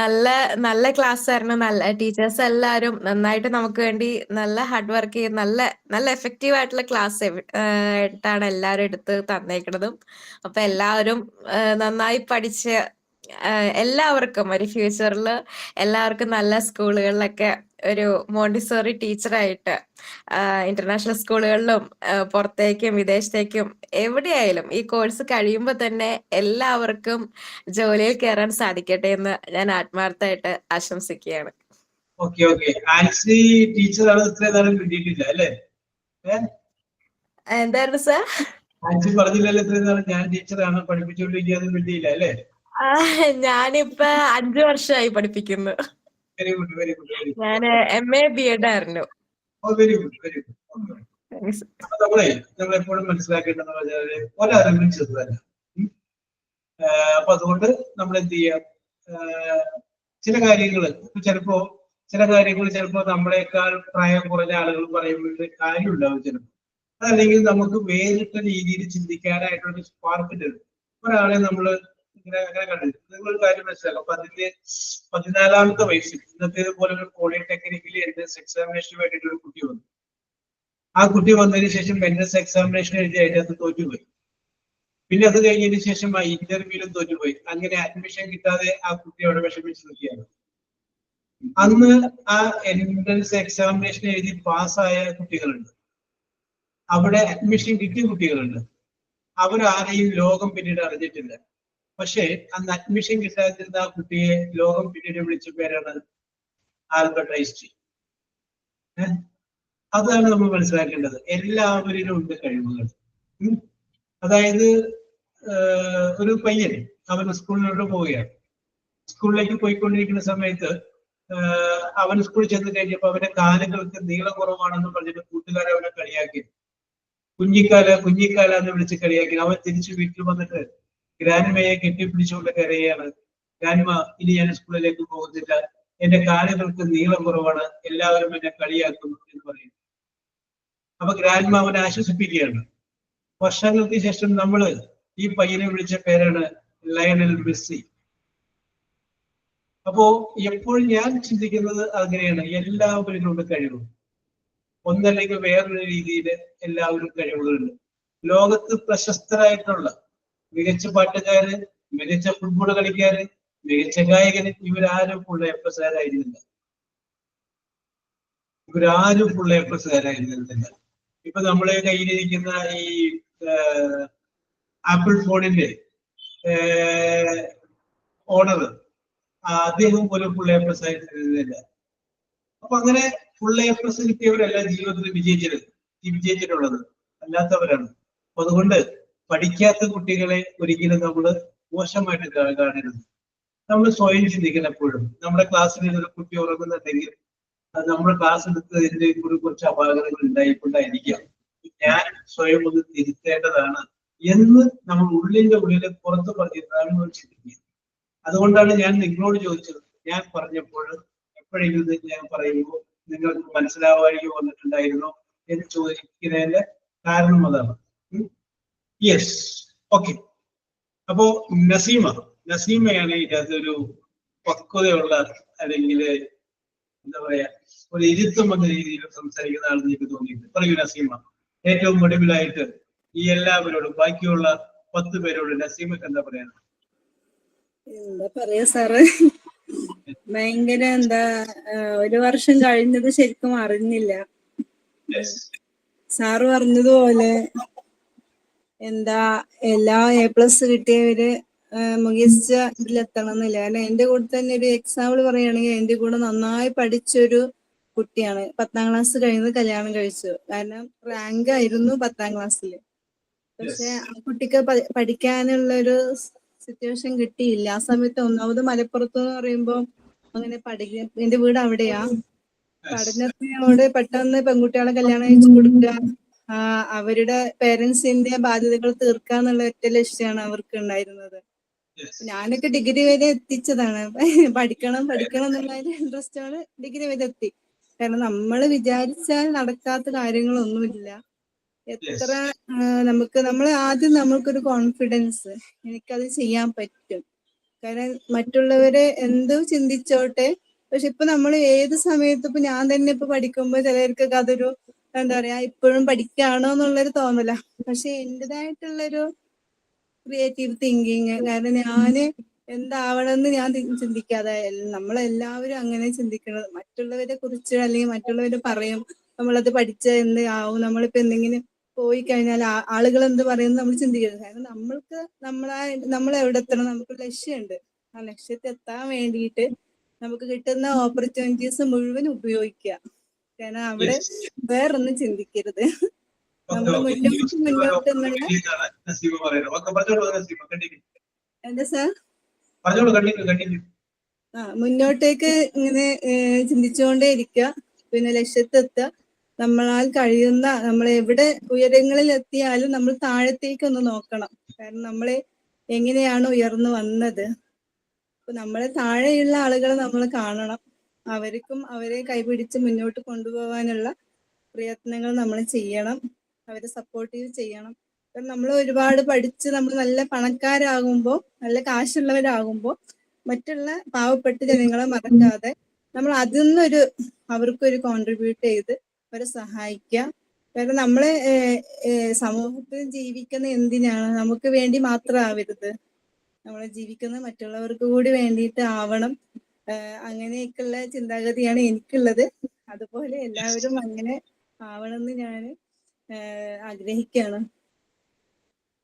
S9: നല്ല നല്ല ക്ലാസ് ആയിരുന്നു. നല്ല ടീച്ചേഴ്സ് എല്ലാവരും നന്നായിട്ട് നമുക്ക് വേണ്ടി നല്ല ഹാർഡ് വർക്ക് ചെയ്ത് നല്ല എഫക്റ്റീവ് ആയിട്ടുള്ള ക്ലാസ് ആയിട്ടാണ് എല്ലാവരും എടുത്ത് തന്നേക്കുന്നതും. അപ്പൊ എല്ലാവരും നന്നായി പഠിച്ച് എല്ലാവർക്കും ഒരു ഫ്യൂച്ചറിൽ എല്ലാവർക്കും നല്ല സ്കൂളുകളിലൊക്കെ ഒരു മോണ്ടിസോറി ടീച്ചറായിട്ട് ഇന്റർനാഷണൽ സ്കൂളുകളിലും പുറത്തേക്കും വിദേശത്തേക്കും എവിടെയായാലും ഈ കോഴ്സ് കഴിയുമ്പോൾ തന്നെ എല്ലാവർക്കും ജോലിയിൽ കയറാൻ സാധിക്കട്ടെ എന്ന് ഞാൻ ആത്മാർത്ഥമായിട്ട് ആശംസിക്കുകയാണ്. എന്തായിരുന്നു സാർ?
S2: പറഞ്ഞില്ലല്ലോ ഇത്രയും നാൾ ഞാൻ ടീച്ചറാണ്, പഠിപ്പിച്ചുകൊണ്ടിരിക്കുന്നത് കിട്ടിയില്ല അല്ലേ?
S9: ഞാനിപ്പോ 5 വർഷമായി പഠിപ്പിക്കുന്നു.
S2: Very good, very good, very good.
S9: ഞാൻ MA BEd ആയിരുന്നു.
S2: Very good, very good. അപ്പൊ നമ്മളെപ്പോഴും മനസ്സിലാക്കേണ്ടതെന്ന് പറഞ്ഞാൽ ഒരറിവും ചെറുതല്ല. അപ്പൊ അതുകൊണ്ട് നമ്മൾ എന്ത് ചെയ്യാം, ചില കാര്യങ്ങൾ ചിലപ്പോ നമ്മളെക്കാൾ പ്രായം കുറഞ്ഞ ആളുകൾ പറയുമ്പോൾ കാര്യം ഉണ്ടാവും ചിലപ്പോൾ. അതല്ലെങ്കിൽ നമുക്ക് വേറിട്ട രീതിയിൽ ചിന്തിക്കാനായിട്ടൊരു സ്പാർക്ക് ഒരാളെ നമ്മൾ അങ്ങനെ കണ്ടിട്ട് നിങ്ങളൊരു കാര്യം മനസ്സിലാക്കാം. 14ാമത്തെ വയസ്സിൽ ഇന്നത്തേത് പോലെ ഒരു പോളിടെക്നിക്കലി എൻട്രൻസ് എക്സാമിനേഷന് വേണ്ടിയിട്ട് ഒരു കുട്ടി വന്നു. ആ കുട്ടി വന്നതിന് ശേഷം എൻട്രൻസ് എക്സാമിനേഷൻ എഴുതി അതിനകത്ത് തോറ്റുപോയി. പിന്നെ അത് കഴിഞ്ഞതിന് ശേഷം ആ ഇന്റർവ്യൂവിലും തോറ്റുപോയി. അങ്ങനെ അഡ്മിഷൻ കിട്ടാതെ ആ കുട്ടി അവിടെ വിഷമിച്ച് നിൽക്കുകയാണ്. അന്ന് ആ എൻട്രൻസ് എക്സാമിനേഷൻ എഴുതി പാസ്സായ കുട്ടികളുണ്ട്, അവിടെ അഡ്മിഷൻ കിട്ടിയ കുട്ടികളുണ്ട്. അവരാരെയും ലോകം പിന്നീട് അറിഞ്ഞിട്ടില്ല. പക്ഷെ അന്ന് അഡ്മിഷൻ കിട്ടാതിരുന്ന ആ കുട്ടിയെ ലോകം പിന്നീട് വിളിച്ച പേരാണ് ആൽബർട്ട് ഐൻസ്റ്റീൻ. അതാണ് നമ്മൾ മനസ്സിലാക്കേണ്ടത്. എല്ലാവരിലും ഉണ്ട് കഴിവുകൾ. അതായത് ഒരു പയ്യൻ അവൻ സ്കൂളിലോട്ട് പോവുകയാണ്. സ്കൂളിലേക്ക് പോയിക്കൊണ്ടിരിക്കുന്ന സമയത്ത് അവൻ സ്കൂളിൽ ചെന്ന് കഴിഞ്ഞപ്പോൾ അവന്റെ കാലുകൾക്ക് നീളം കുറവാണെന്ന് പറഞ്ഞിട്ട് കൂട്ടുകാരെ അവനെ കളിയാക്കി. കുഞ്ഞിക്കാല എന്ന് വിളിച്ച് കളിയാക്കി. അവൻ തിരിച്ചു വീട്ടിൽ വന്നിട്ട് ഗ്രാൻഡ്മയെ കെട്ടിപ്പിടിച്ചുകൊണ്ട് കരയാണ്. ഗ്രാൻഡ്മ, ഇനി ഞാൻ സ്കൂളിലേക്ക് പോകുന്നില്ല, എന്റെ കാലുകൾക്ക് നീളം കുറവാണ്, എല്ലാവരും എന്നെ കളിയാക്കുന്നു എന്ന് പറയും. അപ്പൊ ഗ്രാൻഡ്മ അവനെ ആശ്വസിപ്പിക്കുകയാണ്. വർഷങ്ങൾക്ക് ശേഷം നമ്മള് ഈ പയ്യനെ വിളിച്ച പേരാണ് ലയണൽ മെസ്സി. അപ്പോ എപ്പോഴും ഞാൻ ചിന്തിക്കുന്നത് അങ്ങനെയാണ്, എല്ലാവരിലും ഉണ്ട് കഴിവ്. ഒന്നല്ലെങ്കിൽ വേറൊരു രീതിയിൽ എല്ലാവരും കഴിവുകളുണ്ട്. ലോകത്ത് പ്രശസ്തരായിട്ടുള്ള മികച്ച പാട്ടുകാര്, മികച്ച ഫുട്ബോൾ കളിക്കാര്, മികച്ച ഗായകന് ഇവരാരും ഫുൾ എപ്ലസുകാരായിരുന്നില്ല. ഇപ്പൊ നമ്മളെ കയ്യിലിരിക്കുന്ന ഈ ആപ്പിൾ ഫോണിന്റെ ഓണർ, അദ്ദേഹം പോലും ഫുൾ എപ്ലസ് ആയിരുന്നില്ല. അപ്പൊ അങ്ങനെ ഫുൾ എപ്ലസ് കിട്ടിയവരല്ല ജീവിതത്തിൽ വിജയിച്ചിട്ടുള്ളത്, അല്ലാത്തവരാണ്. അപ്പൊ അതുകൊണ്ട് പഠിക്കാത്ത കുട്ടികളെ ഒരിക്കലും നമ്മൾ മോശമായിട്ട് കാണരുത്. നമ്മൾ സ്വയം ചിന്തിക്കണം. എപ്പോഴും നമ്മുടെ ക്ലാസ്സിൽ ഒരു കുട്ടി ഉറങ്ങുന്നുണ്ടെങ്കിൽ അത് നമ്മൾ ക്ലാസ് എടുത്തതിന്റെ കുറച്ച് അപാകതകൾ ഉണ്ടായിക്കൊണ്ടായിരിക്കാം. ഞാൻ സ്വയം ഒന്ന് തിരുത്തേണ്ടതാണ് എന്ന് നമ്മൾ ഉള്ളിന്റെ പുറത്ത് പറഞ്ഞിരുന്നാണ് ചിന്തിക്കുക. അതുകൊണ്ടാണ് ഞാൻ നിങ്ങളോട് ചോദിച്ചത്. ഞാൻ പറഞ്ഞപ്പോൾ എപ്പോഴെങ്കിലും ഞാൻ പറയുമ്പോൾ നിങ്ങൾക്ക് മനസ്സിലാവാഴിക വന്നിട്ടുണ്ടായിരുന്നോ എന്ന് ചോദിക്കുന്നതിന്റെ കാരണം അതാണ്. Yes, okay. അപ്പോ നസീമയാണ് ഇതിനകത്തൊരു പക്വതയുള്ള, അല്ലെങ്കിൽ എന്താ പറയാ, ഒരു ഇരുത്തം എന്ന രീതിയിൽ സംസാരിക്കുന്ന ആണെന്ന് എനിക്ക് തോന്നിയിട്ടുണ്ട്. പറയൂ നസീമ. ഏറ്റവും ഒടുവിലായിട്ട് ഈ എല്ലാവരോടും, ബാക്കിയുള്ള 10 പേരോട് നസീമക്ക് എന്താ പറയാ?
S4: എന്താ പറയാ സാറ്, ഭയങ്കര എന്താ ഒരു വർഷം കഴിഞ്ഞത് ശരിക്കും അറിഞ്ഞില്ല. സാറ് പറഞ്ഞതുപോലെ എന്താ എല്ലാ A+ കിട്ടിയവര് മികച്ച ഇതിലെത്തണം എന്നില്ല. കാരണം എന്റെ കൂടെ തന്നെ ഒരു എക്സാമ്പിൾ പറയുകയാണെങ്കിൽ എന്റെ കൂടെ നന്നായി പഠിച്ചൊരു കുട്ടിയാണ് 10ാം ക്ലാസ് കഴിഞ്ഞ് കല്യാണം കഴിച്ചു. കാരണം റാങ്ക് ആയിരുന്നു 10ാം ക്ലാസ്സിൽ. പക്ഷെ ആ കുട്ടിക്ക് പഠിക്കാനുള്ള ഒരു സിറ്റുവേഷൻ കിട്ടിയില്ല. ആ സമയത്ത് ഒന്നാമത് മലപ്പുറത്ത് എന്ന് പറയുമ്പോൾ അങ്ങനെ എന്റെ വീട് അവിടെയാ. പഠനത്തിനോട് പെട്ടെന്ന് പെൺകുട്ടികളെ കല്യാണം കഴിച്ചു കൊടുക്കുക, അവരുടെ പേരൻസിന്റെ ബാധ്യതകൾ തീർക്കാന്നുള്ള ഒറ്റ ലക്ഷ്യമാണ് അവർക്ക് ഉണ്ടായിരുന്നത്. ഞാനൊക്കെ ഡിഗ്രി വരെ എത്തിച്ചതാണ്. പഠിക്കണം എന്നുള്ള ഇൻട്രസ്റ്റോട് ഡിഗ്രി വരെ എത്തി. കാരണം നമ്മൾ വിചാരിച്ചാൽ നടക്കാത്ത കാര്യങ്ങളൊന്നുമില്ല. എത്ര നമ്മൾ ആദ്യം നമ്മൾക്കൊരു കോൺഫിഡൻസ്, എനിക്കത് ചെയ്യാൻ പറ്റും. കാരണം മറ്റുള്ളവരെ എന്തോ ചിന്തിച്ചോട്ടെ, പക്ഷെ ഇപ്പൊ നമ്മൾ ഏത് സമയത്തും ഇപ്പൊ ഞാൻ തന്നെ ഇപ്പൊ പഠിക്കുമ്പോ ചിലർക്കൊക്കെ അതൊരു എന്താ പറയാ ഇപ്പോഴും പഠിക്കാണോ എന്നുള്ളൊരു തോന്നല. പക്ഷെ എന്റേതായിട്ടുള്ളൊരു ക്രിയേറ്റീവ് തിങ്കിങ്, കാരണം ഞാന് എന്താവണമെന്ന് ഞാൻ ചിന്തിക്കാതെ, നമ്മളെല്ലാവരും അങ്ങനെ ചിന്തിക്കുന്നത്. മറ്റുള്ളവരെ കുറിച്ച് അല്ലെങ്കിൽ മറ്റുള്ളവര് പറയും നമ്മളത് പഠിച്ച എന്ത് ആവും, നമ്മളിപ്പോ എന്തെങ്കിലും പോയി കഴിഞ്ഞാൽ ആളുകൾ എന്ത് പറയുന്നത് നമ്മൾ ചിന്തിക്കരുത്. കാരണം നമ്മൾ എവിടെ എത്തണം, നമുക്ക് ലക്ഷ്യമുണ്ട്. ആ ലക്ഷ്യത്തിൽ എത്താൻ വേണ്ടിയിട്ട് നമുക്ക് കിട്ടുന്ന ഓപ്പർച്യൂണിറ്റീസ് മുഴുവൻ ഉപയോഗിക്കുക. കാരണം അവിടെ വേറൊന്നും ചിന്തിക്കരുത്. നമ്മൾ മുന്നോട്ട് എന്താ സാർ മുന്നോട്ടേക്ക് ഇങ്ങനെ ചിന്തിച്ചുകൊണ്ടേ ഇരിക്കുക. പിന്നെ ലക്ഷ്യത്തെത്തുക. നമ്മളാൽ കഴിയുന്ന, നമ്മൾ എവിടെ ഉയരങ്ങളിൽ എത്തിയാലും നമ്മൾ താഴത്തേക്ക് ഒന്ന് നോക്കണം. കാരണം നമ്മളെ എങ്ങനെയാണ് ഉയർന്നു വന്നത്. അപ്പൊ നമ്മളെ താഴെയുള്ള ആളുകളെ നമ്മൾ കാണണം. അവർക്കും അവരെ കൈപിടിച്ച് മുന്നോട്ട് കൊണ്ടുപോകാനുള്ള പ്രയത്നങ്ങൾ നമ്മൾ ചെയ്യണം. അവരെ സപ്പോർട്ടീവ് ചെയ്യണം. കാരണം നമ്മൾ ഒരുപാട് പഠിച്ച് നമ്മൾ നല്ല പണക്കാരാകുമ്പോൾ, നല്ല കാശുള്ളവരാകുമ്പോൾ മറ്റുള്ള പാവപ്പെട്ട ജനങ്ങളെ മറക്കാതെ നമ്മൾ അതിൽ നിന്നൊരു അവർക്കൊരു കോൺട്രിബ്യൂട്ട് ചെയ്ത് അവരെ സഹായിക്കുക. കാരണം നമ്മളെ സമൂഹത്തിൽ ജീവിക്കുന്ന എന്തിനാണ്, നമുക്ക് വേണ്ടി മാത്രം ആവരുത്. നമ്മൾ ജീവിക്കുന്നത് മറ്റുള്ളവർക്ക് കൂടി വേണ്ടിയിട്ട് ആവണം. അങ്ങനെയൊക്കെയുള്ള ചിന്താഗതിയാണ് എനിക്കുള്ളത്. അതുപോലെ എല്ലാവരും അങ്ങനെ ആവണമെന്ന് ഞാൻ ആഗ്രഹിക്കുകയാണ്.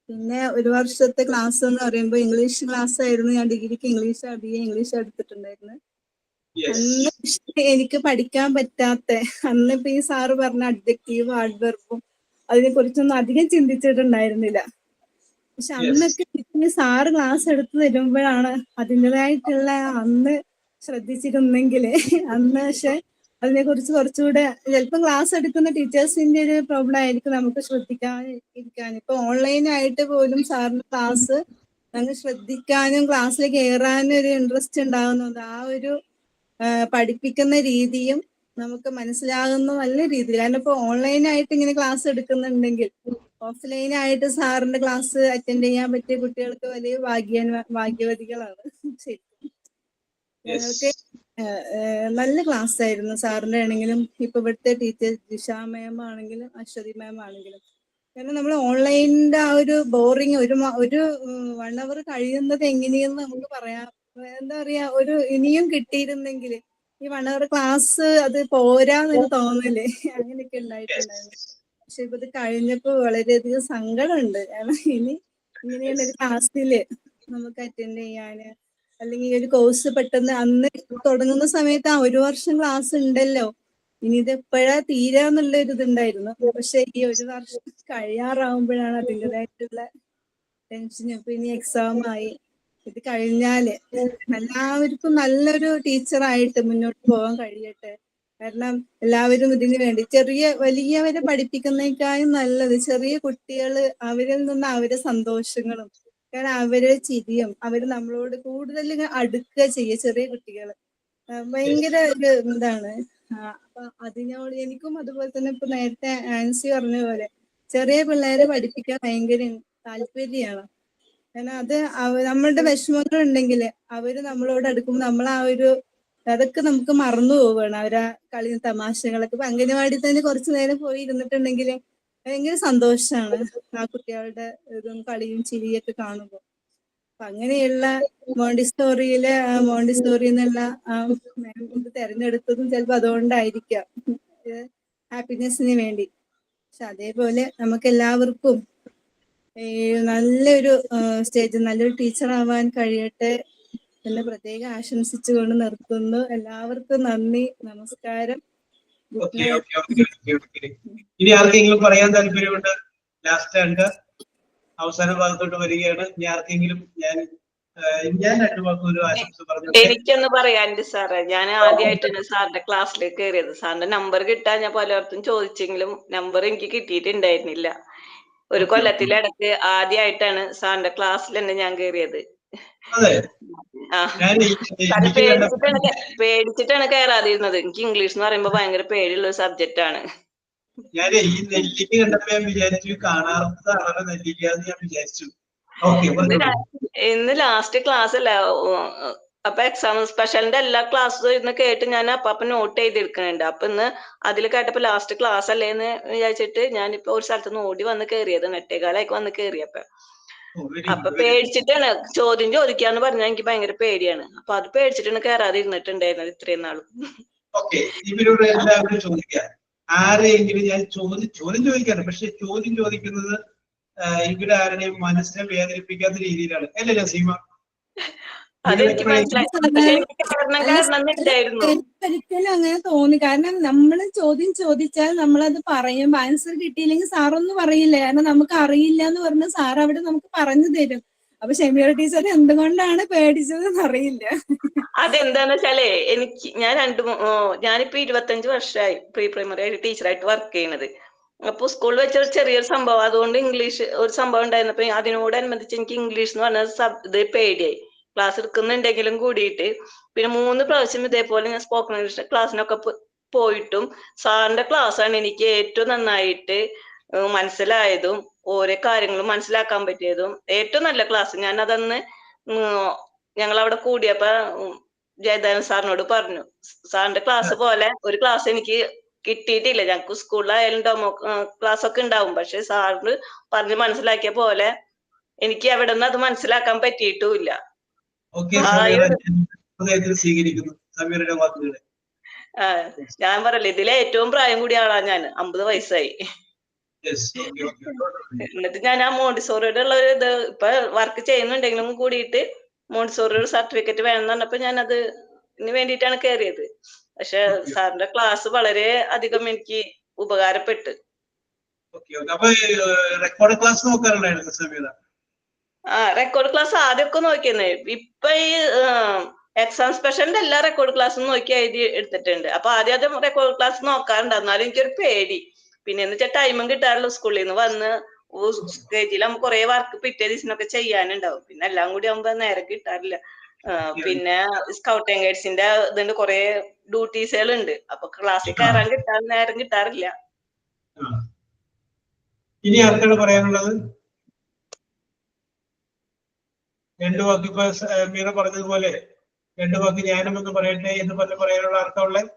S4: പിന്നെ ഒരു വർഷത്തെ ക്ലാസ് എന്ന് പറയുമ്പോൾ ഇംഗ്ലീഷ് ക്ലാസ് ആയിരുന്നു. ഞാൻ ഡിഗ്രിക്ക് BA ഇംഗ്ലീഷ് എടുത്തിട്ടുണ്ടായിരുന്നു. അന്ന് എനിക്ക് പഠിക്കാൻ പറ്റാത്ത, അന്നിപ്പോ ഈ സാറ് പറഞ്ഞ അഡ്ജക്റ്റീവ് ആഡ്വർബും അതിനെ കുറിച്ചൊന്നും അധികം ചിന്തിച്ചിട്ടുണ്ടായിരുന്നില്ല. പക്ഷെ അന്നൊക്കെ സാറ് ക്ലാസ് എടുത്തു തരുമ്പോഴാണ് അതിൻ്റെതായിട്ടുള്ള, അന്ന് ശ്രദ്ധിച്ചിരുന്നെങ്കിൽ അന്ന് പക്ഷെ അതിനെ കുറിച്ച് കുറച്ചുകൂടെ, ചിലപ്പോൾ ക്ലാസ് എടുക്കുന്ന ടീച്ചേഴ്സിന്റെ ഒരു പ്രോബ്ലം ആയിരിക്കും നമുക്ക് ശ്രദ്ധിക്കാൻ. ഇപ്പൊ ഓൺലൈനായിട്ട് പോലും സാറിന്റെ ക്ലാസ് നമുക്ക് ശ്രദ്ധിക്കാനും ക്ലാസ്സിലേക്ക് കയറാനും ഒരു ഇൻട്രസ്റ്റ് ഉണ്ടാകുന്നുണ്ട്. ആ ഒരു പഠിപ്പിക്കുന്ന രീതിയും നമുക്ക് മനസ്സിലാകുന്ന നല്ല രീതിയിൽ. കാരണം ഇപ്പൊ ഓൺലൈനായിട്ട് ഇങ്ങനെ ക്ലാസ് എടുക്കുന്നുണ്ടെങ്കിൽ ഓഫ്ലൈനായിട്ട് സാറിന്റെ ക്ലാസ് അറ്റൻഡ് ചെയ്യാൻ പറ്റിയ കുട്ടികൾക്ക് വലിയ ഭാഗ്യവതികളാണ്. ശരി, ഞങ്ങൾക്ക് നല്ല ക്ലാസ് ആയിരുന്നു സാറിന്റെ ആണെങ്കിലും ഇപ്പൊ ഇവിടുത്തെ ടീച്ചേഴ്സ് ജിഷ മാം ആണെങ്കിലും അശ്വതി മാം ആണെങ്കിലും. കാരണം നമ്മൾ ഓൺലൈനിന്റെ ആ ഒരു ബോറിങ് ഒരു 1 hour കഴിയുന്നത് എങ്ങനെയെന്ന് നമുക്ക് പറയാം. എന്താ പറയാ, ഒരു ഇനിയും കിട്ടിയിരുന്നെങ്കിൽ ഈ 1 hour ക്ലാസ് അത് പോരാന്നൊരു തോന്നല് അങ്ങനെയൊക്കെ ഉണ്ടായിട്ടുണ്ടായിരുന്നു. പക്ഷെ ഇപ്പൊ ഇത് കഴിഞ്ഞപ്പോ വളരെയധികം സങ്കടമുണ്ട്. കാരണം ഇങ്ങനെയുള്ള ഒരു ക്ലാസ്സില് നമുക്ക് അറ്റൻഡ് ചെയ്യാന്, അല്ലെങ്കിൽ ഈ ഒരു കോഴ്സ് പെട്ടെന്ന് അന്ന് തുടങ്ങുന്ന സമയത്ത് 1 വർഷം ക്ലാസ് ഉണ്ടല്ലോ, ഇനി ഇത് എപ്പോഴാ തീരാന്നുള്ള ഒരു ഇതുണ്ടായിരുന്നു. പക്ഷെ ഈ 1 വർഷം കഴിയാറാവുമ്പോഴാണ് അതിൻ്റെതായിട്ടുള്ള ടെൻഷനും. ഇപ്പൊ ഇനി എക്സാം ആയി, ഇത് കഴിഞ്ഞാല് എല്ലാവർക്കും നല്ലൊരു ടീച്ചറായിട്ട് മുന്നോട്ട് പോകാൻ കഴിയട്ടെ. കാരണം എല്ലാവരും ഇതിനു വേണ്ടി വലിയവരെ പഠിപ്പിക്കുന്നതിനേക്കാളും നല്ലത് ചെറിയ കുട്ടികള്, അവരിൽ നിന്ന് അവരുടെ സന്തോഷങ്ങളും, കാരണം അവരുടെ ചിരിയും, അവര് നമ്മളോട് കൂടുതൽ അടുക്കുക ചെയ്യുക. ചെറിയ കുട്ടികള് ഭയങ്കര ഒരു എന്താണ്, അപ്പൊ അതിനോട് എനിക്കും അതുപോലെ തന്നെ ഇപ്പൊ നേരത്തെ ആൻസി പറഞ്ഞ പോലെ ചെറിയ പിള്ളേരെ പഠിപ്പിക്കാൻ ഭയങ്കര താല്പര്യമാണ്. കാരണം അത് നമ്മളുടെ വിഷമങ്ങൾ ഉണ്ടെങ്കിൽ അവര് നമ്മളോട് അടുക്കുമ്പോൾ നമ്മൾ ആ ഒരു അതൊക്കെ നമുക്ക് മറന്നു പോവുകയാണ്. അവരാ കളിയും തമാശകളൊക്കെ. ഇപ്പൊ അംഗനവാടി തന്നെ കുറച്ചു നേരം പോയി ഇരുന്നിട്ടുണ്ടെങ്കിൽ ഭയങ്കര സന്തോഷമാണ് ആ കുട്ടികളുടെ ഇതും കളിയും ചിരിയൊക്കെ കാണുമ്പോൾ. അപ്പൊ അങ്ങനെയുള്ള മോണ്ടിസ്റ്റോറി എന്നുള്ള ഇത് തെരഞ്ഞെടുത്തതും ചിലപ്പോ അതുകൊണ്ടായിരിക്കാം, ഹാപ്പിനെസ്സിന് വേണ്ടി. പക്ഷെ അതേപോലെ നമുക്ക് എല്ലാവർക്കും നല്ലൊരു സ്റ്റേജ്, നല്ലൊരു ടീച്ചർ ആവാൻ കഴിയട്ടെ എന്ന് പ്രത്യേകം ആശംസിച്ചുകൊണ്ട് നിർത്തുന്നു. എല്ലാവർക്കും നന്ദി, നമസ്കാരം.
S2: ഇനി ആർക്കെങ്കിലും പറയാൻ താല്പര്യമുണ്ട്? ലാസ്റ്റ് ഉണ്ട്, അവസാന ഭാഗത്തോട്ട് വരികയാണ്. ഇനി ആർക്കെങ്കിലും ഞാൻ 2 വാക്ക് ഒരു ആശംസ പറഞ്ഞു.
S6: എനിക്കൊന്ന് പറയാനുണ്ട് സാറേ. ഞാൻ ആദ്യമായിട്ടാണ് സാറിന്റെ ക്ലാസ്സിലേക്ക് കയറിയത്. സാറിന്റെ നമ്പർ കിട്ടാൻ ഞാൻ പലയിടത്തും ചോദിച്ചെങ്കിലും നമ്പർ എനിക്ക് കിട്ടിയിട്ടുണ്ടായിരുന്നില്ല. ഒരു കൊല്ലത്തിലിടക്ക് ആദ്യമായിട്ടാണ് സാറിന്റെ ക്ലാസ്സിൽ തന്നെ ഞാൻ കയറിയത്. പേടിച്ചിട്ടാണ് കയറാതിരുന്നത്. എനിക്ക് ഇംഗ്ലീഷ് എന്ന് പറയുമ്പോ ഭയങ്കര പേടിയുള്ള ഒരു സബ്ജക്റ്റ് ആണ്.
S2: ഞാൻ ഈ നെല്ലിക്ക കണ്ടപ്പോ ഞാൻ വിചാരിച്ചു കാണാത്തതാണല്ലോ നെല്ലിക്ക എന്ന് ഞാൻ വിചാരിച്ചു.
S6: ഇന്ന് ലാസ്റ്റ് ക്ലാസ് അല്ല, അപ്പൊ എക്സാം സ്പെഷ്യലിന്റെ എല്ലാ ക്ലാസ്സും ഇന്ന് കേട്ട് ഞാൻ അപ്പൊ നോട്ട് ചെയ്തെടുക്കുന്നുണ്ട്. അപ്പൊ ഇന്ന് അതിൽ കേട്ടപ്പോ ലാസ്റ്റ് ക്ലാസ് അല്ലേന്ന് വിചാരിച്ചിട്ട് ഞാനിപ്പോ ഒരു സ്ഥലത്ത് നിന്ന് ഓടി വന്ന് കയറിയത്. 8:15 വന്ന് കയറിയപ്പോ. അപ്പൊ പേടിച്ചിട്ടാണ്, ചോദ്യം ചോദിക്കാന്ന് പറഞ്ഞാൽ എനിക്ക് ഭയങ്കര പേടിയാണ്. അപ്പൊ അത് പേടിച്ചിട്ടാണ് കയറാതെ ഇരുന്നിട്ടുണ്ടായിരുന്നത് ഇത്രയും നാളും.
S2: ഓക്കെ, ഇവരോട് എല്ലാവരും ചോദിക്കാം. ആരെയെങ്കിലും ഞാൻ ചോദ്യം ചോദിക്കാറ്, പക്ഷെ ചോദ്യം ചോദിക്കുന്നത് ഇവിടെ ആരുടെയും മനസ്സിനെ വേദനിപ്പിക്കാത്ത രീതിയിലാണ് അല്ലേ നസീമ?
S6: അതെനിക്ക് മനസ്സിലായി.
S4: ഒരിക്കലും അങ്ങനെ തോന്നി. കാരണം നമ്മൾ ചോദ്യം ചോദിച്ചാൽ നമ്മളത് പറയുമ്പോ ആൻസർ കിട്ടിയില്ലെങ്കിൽ സാറൊന്നും പറയില്ല. കാരണം നമുക്ക് അറിയില്ല എന്ന് പറഞ്ഞ സാർ അവിടെ നമുക്ക് പറഞ്ഞു തരും. അപ്പൊ ഷമീറ ടീച്ചർ എന്തുകൊണ്ടാണ് പേടിച്ചതെന്ന് അറിയില്ല.
S6: അതെന്താന്ന് വെച്ചാലേ ഞാനിപ്പോ 25 വർഷമായി പ്രീ പ്രൈമറി ടീച്ചറായിട്ട് വർക്ക് ചെയ്യുന്നത്. അപ്പൊ സ്കൂളിൽ വെച്ച ചെറിയൊരു സംഭവം, അതുകൊണ്ട് ഇംഗ്ലീഷ് ഒരു സംഭവം ഉണ്ടായിരുന്നപ്പോ അതിനോടനുബന്ധിച്ച് എനിക്ക് ഇംഗ്ലീഷ് എന്ന് പറഞ്ഞ ഇത് പേടിയായി. ക്ലാസ് എടുക്കുന്നുണ്ടെങ്കിലും കൂടിയിട്ട്. പിന്നെ 3 പ്രാവശ്യം ഇതേപോലെ ഞാൻ സ്പോക്കൺ ഇംഗ്ലീഷ് ക്ലാസ്സിനൊക്കെ പോയിട്ടും സാറിന്റെ ക്ലാസ് ആണ് എനിക്ക് ഏറ്റവും നന്നായിട്ട് മനസ്സിലായതും ഓരോ കാര്യങ്ങളും മനസ്സിലാക്കാൻ പറ്റിയതും ഏറ്റവും നല്ല ക്ലാസ്. ഞാൻ അതന്ന് ഞങ്ങൾ അവിടെ കൂടിയപ്പോ ജയദേവൻ സാറിനോട് പറഞ്ഞു, സാറിന്റെ ക്ലാസ് പോലെ ഒരു ക്ലാസ് എനിക്ക് കിട്ടിയിട്ടില്ല. ഞങ്ങൾക്ക് സ്കൂളിലായാലും ഡെമോ ക്ലാസ് ഒക്കെ ഉണ്ടാവും, പക്ഷെ സാറിന് പറഞ്ഞ് മനസ്സിലാക്കിയ പോലെ എനിക്ക് എവിടെ നിന്ന് അത് മനസ്സിലാക്കാൻ പറ്റിയിട്ടുമില്ല. ഞാൻ പറയല്ലേ, ഇതിലെ ഏറ്റവും പ്രായം കൂടിയ ആളാ ഞാൻ. 50 വയസ്സായി. എന്നിട്ട് ഞാൻ ആ മോണ്ടിസോറിയുടെ ഉള്ള ഒരു ഇത് ഇപ്പൊ വർക്ക് ചെയ്യുന്നുണ്ടെങ്കിലും കൂടിയിട്ട് മോണ്ടിസോറിയുടെ സർട്ടിഫിക്കറ്റ് വേണമെന്ന് പറഞ്ഞപ്പോ ഞാൻ അതിന് വേണ്ടിയിട്ടാണ് കയറിയത്. പക്ഷെ സാറിന്റെ ക്ലാസ് വളരെ അധികം എനിക്ക് ഉപകാരപ്പെട്ടു.
S2: റെക്കോർഡ് ക്ലാസ് നോക്കാറുണ്ടായിരുന്നു സമീറ?
S6: റെക്കോർഡ് ക്ലാസ് ആദ്യമൊക്കെ നോക്കിയെന്നേ. ഇപ്പൊ ഈ എക്സാം സ്പെഷ്യലിന്റെ എല്ലാ റെക്കോർഡ് ക്ലാസ്സും നോക്കി എഴുതി എടുത്തിട്ടുണ്ട്. അപ്പൊ ആദ്യം റെക്കോർഡ് ക്ലാസ് നോക്കാറുണ്ട്. എന്നാലും എനിക്കൊരു പേടി. പിന്നെ എന്ന് വെച്ചാൽ ടൈമും കിട്ടാറില്ല. സ്കൂളിൽ നിന്ന് വന്ന് സ്റ്റേജിൽ നമുക്ക് കുറെ വർക്ക് പിറ്റേ ദിവസമൊക്കെ ചെയ്യാനുണ്ടാവും. പിന്നെ എല്ലാം കൂടി ആകുമ്പോ നേരം കിട്ടാറില്ല. പിന്നെ സ്കൗട്ട് ആൻഡ് ഗൈഡ്സിന്റെ ഇതുണ്ട്, കുറെ ഡ്യൂട്ടീസുകൾ ഉണ്ട്. അപ്പൊ ക്ലാസ്സിൽ കയറാൻ നേരം കിട്ടാറില്ല.
S2: ഇനി ആർക്കാണ് പറയാനുള്ളത്? 2 വാക്ക് ഇപ്പൊ മീറ പറഞ്ഞതുപോലെ 2 വാക്ക് ഞാനും ഒന്ന് പറയട്ടെ എന്ന് പറയാനുള്ള ആർക്കാ ഉള്ളത്?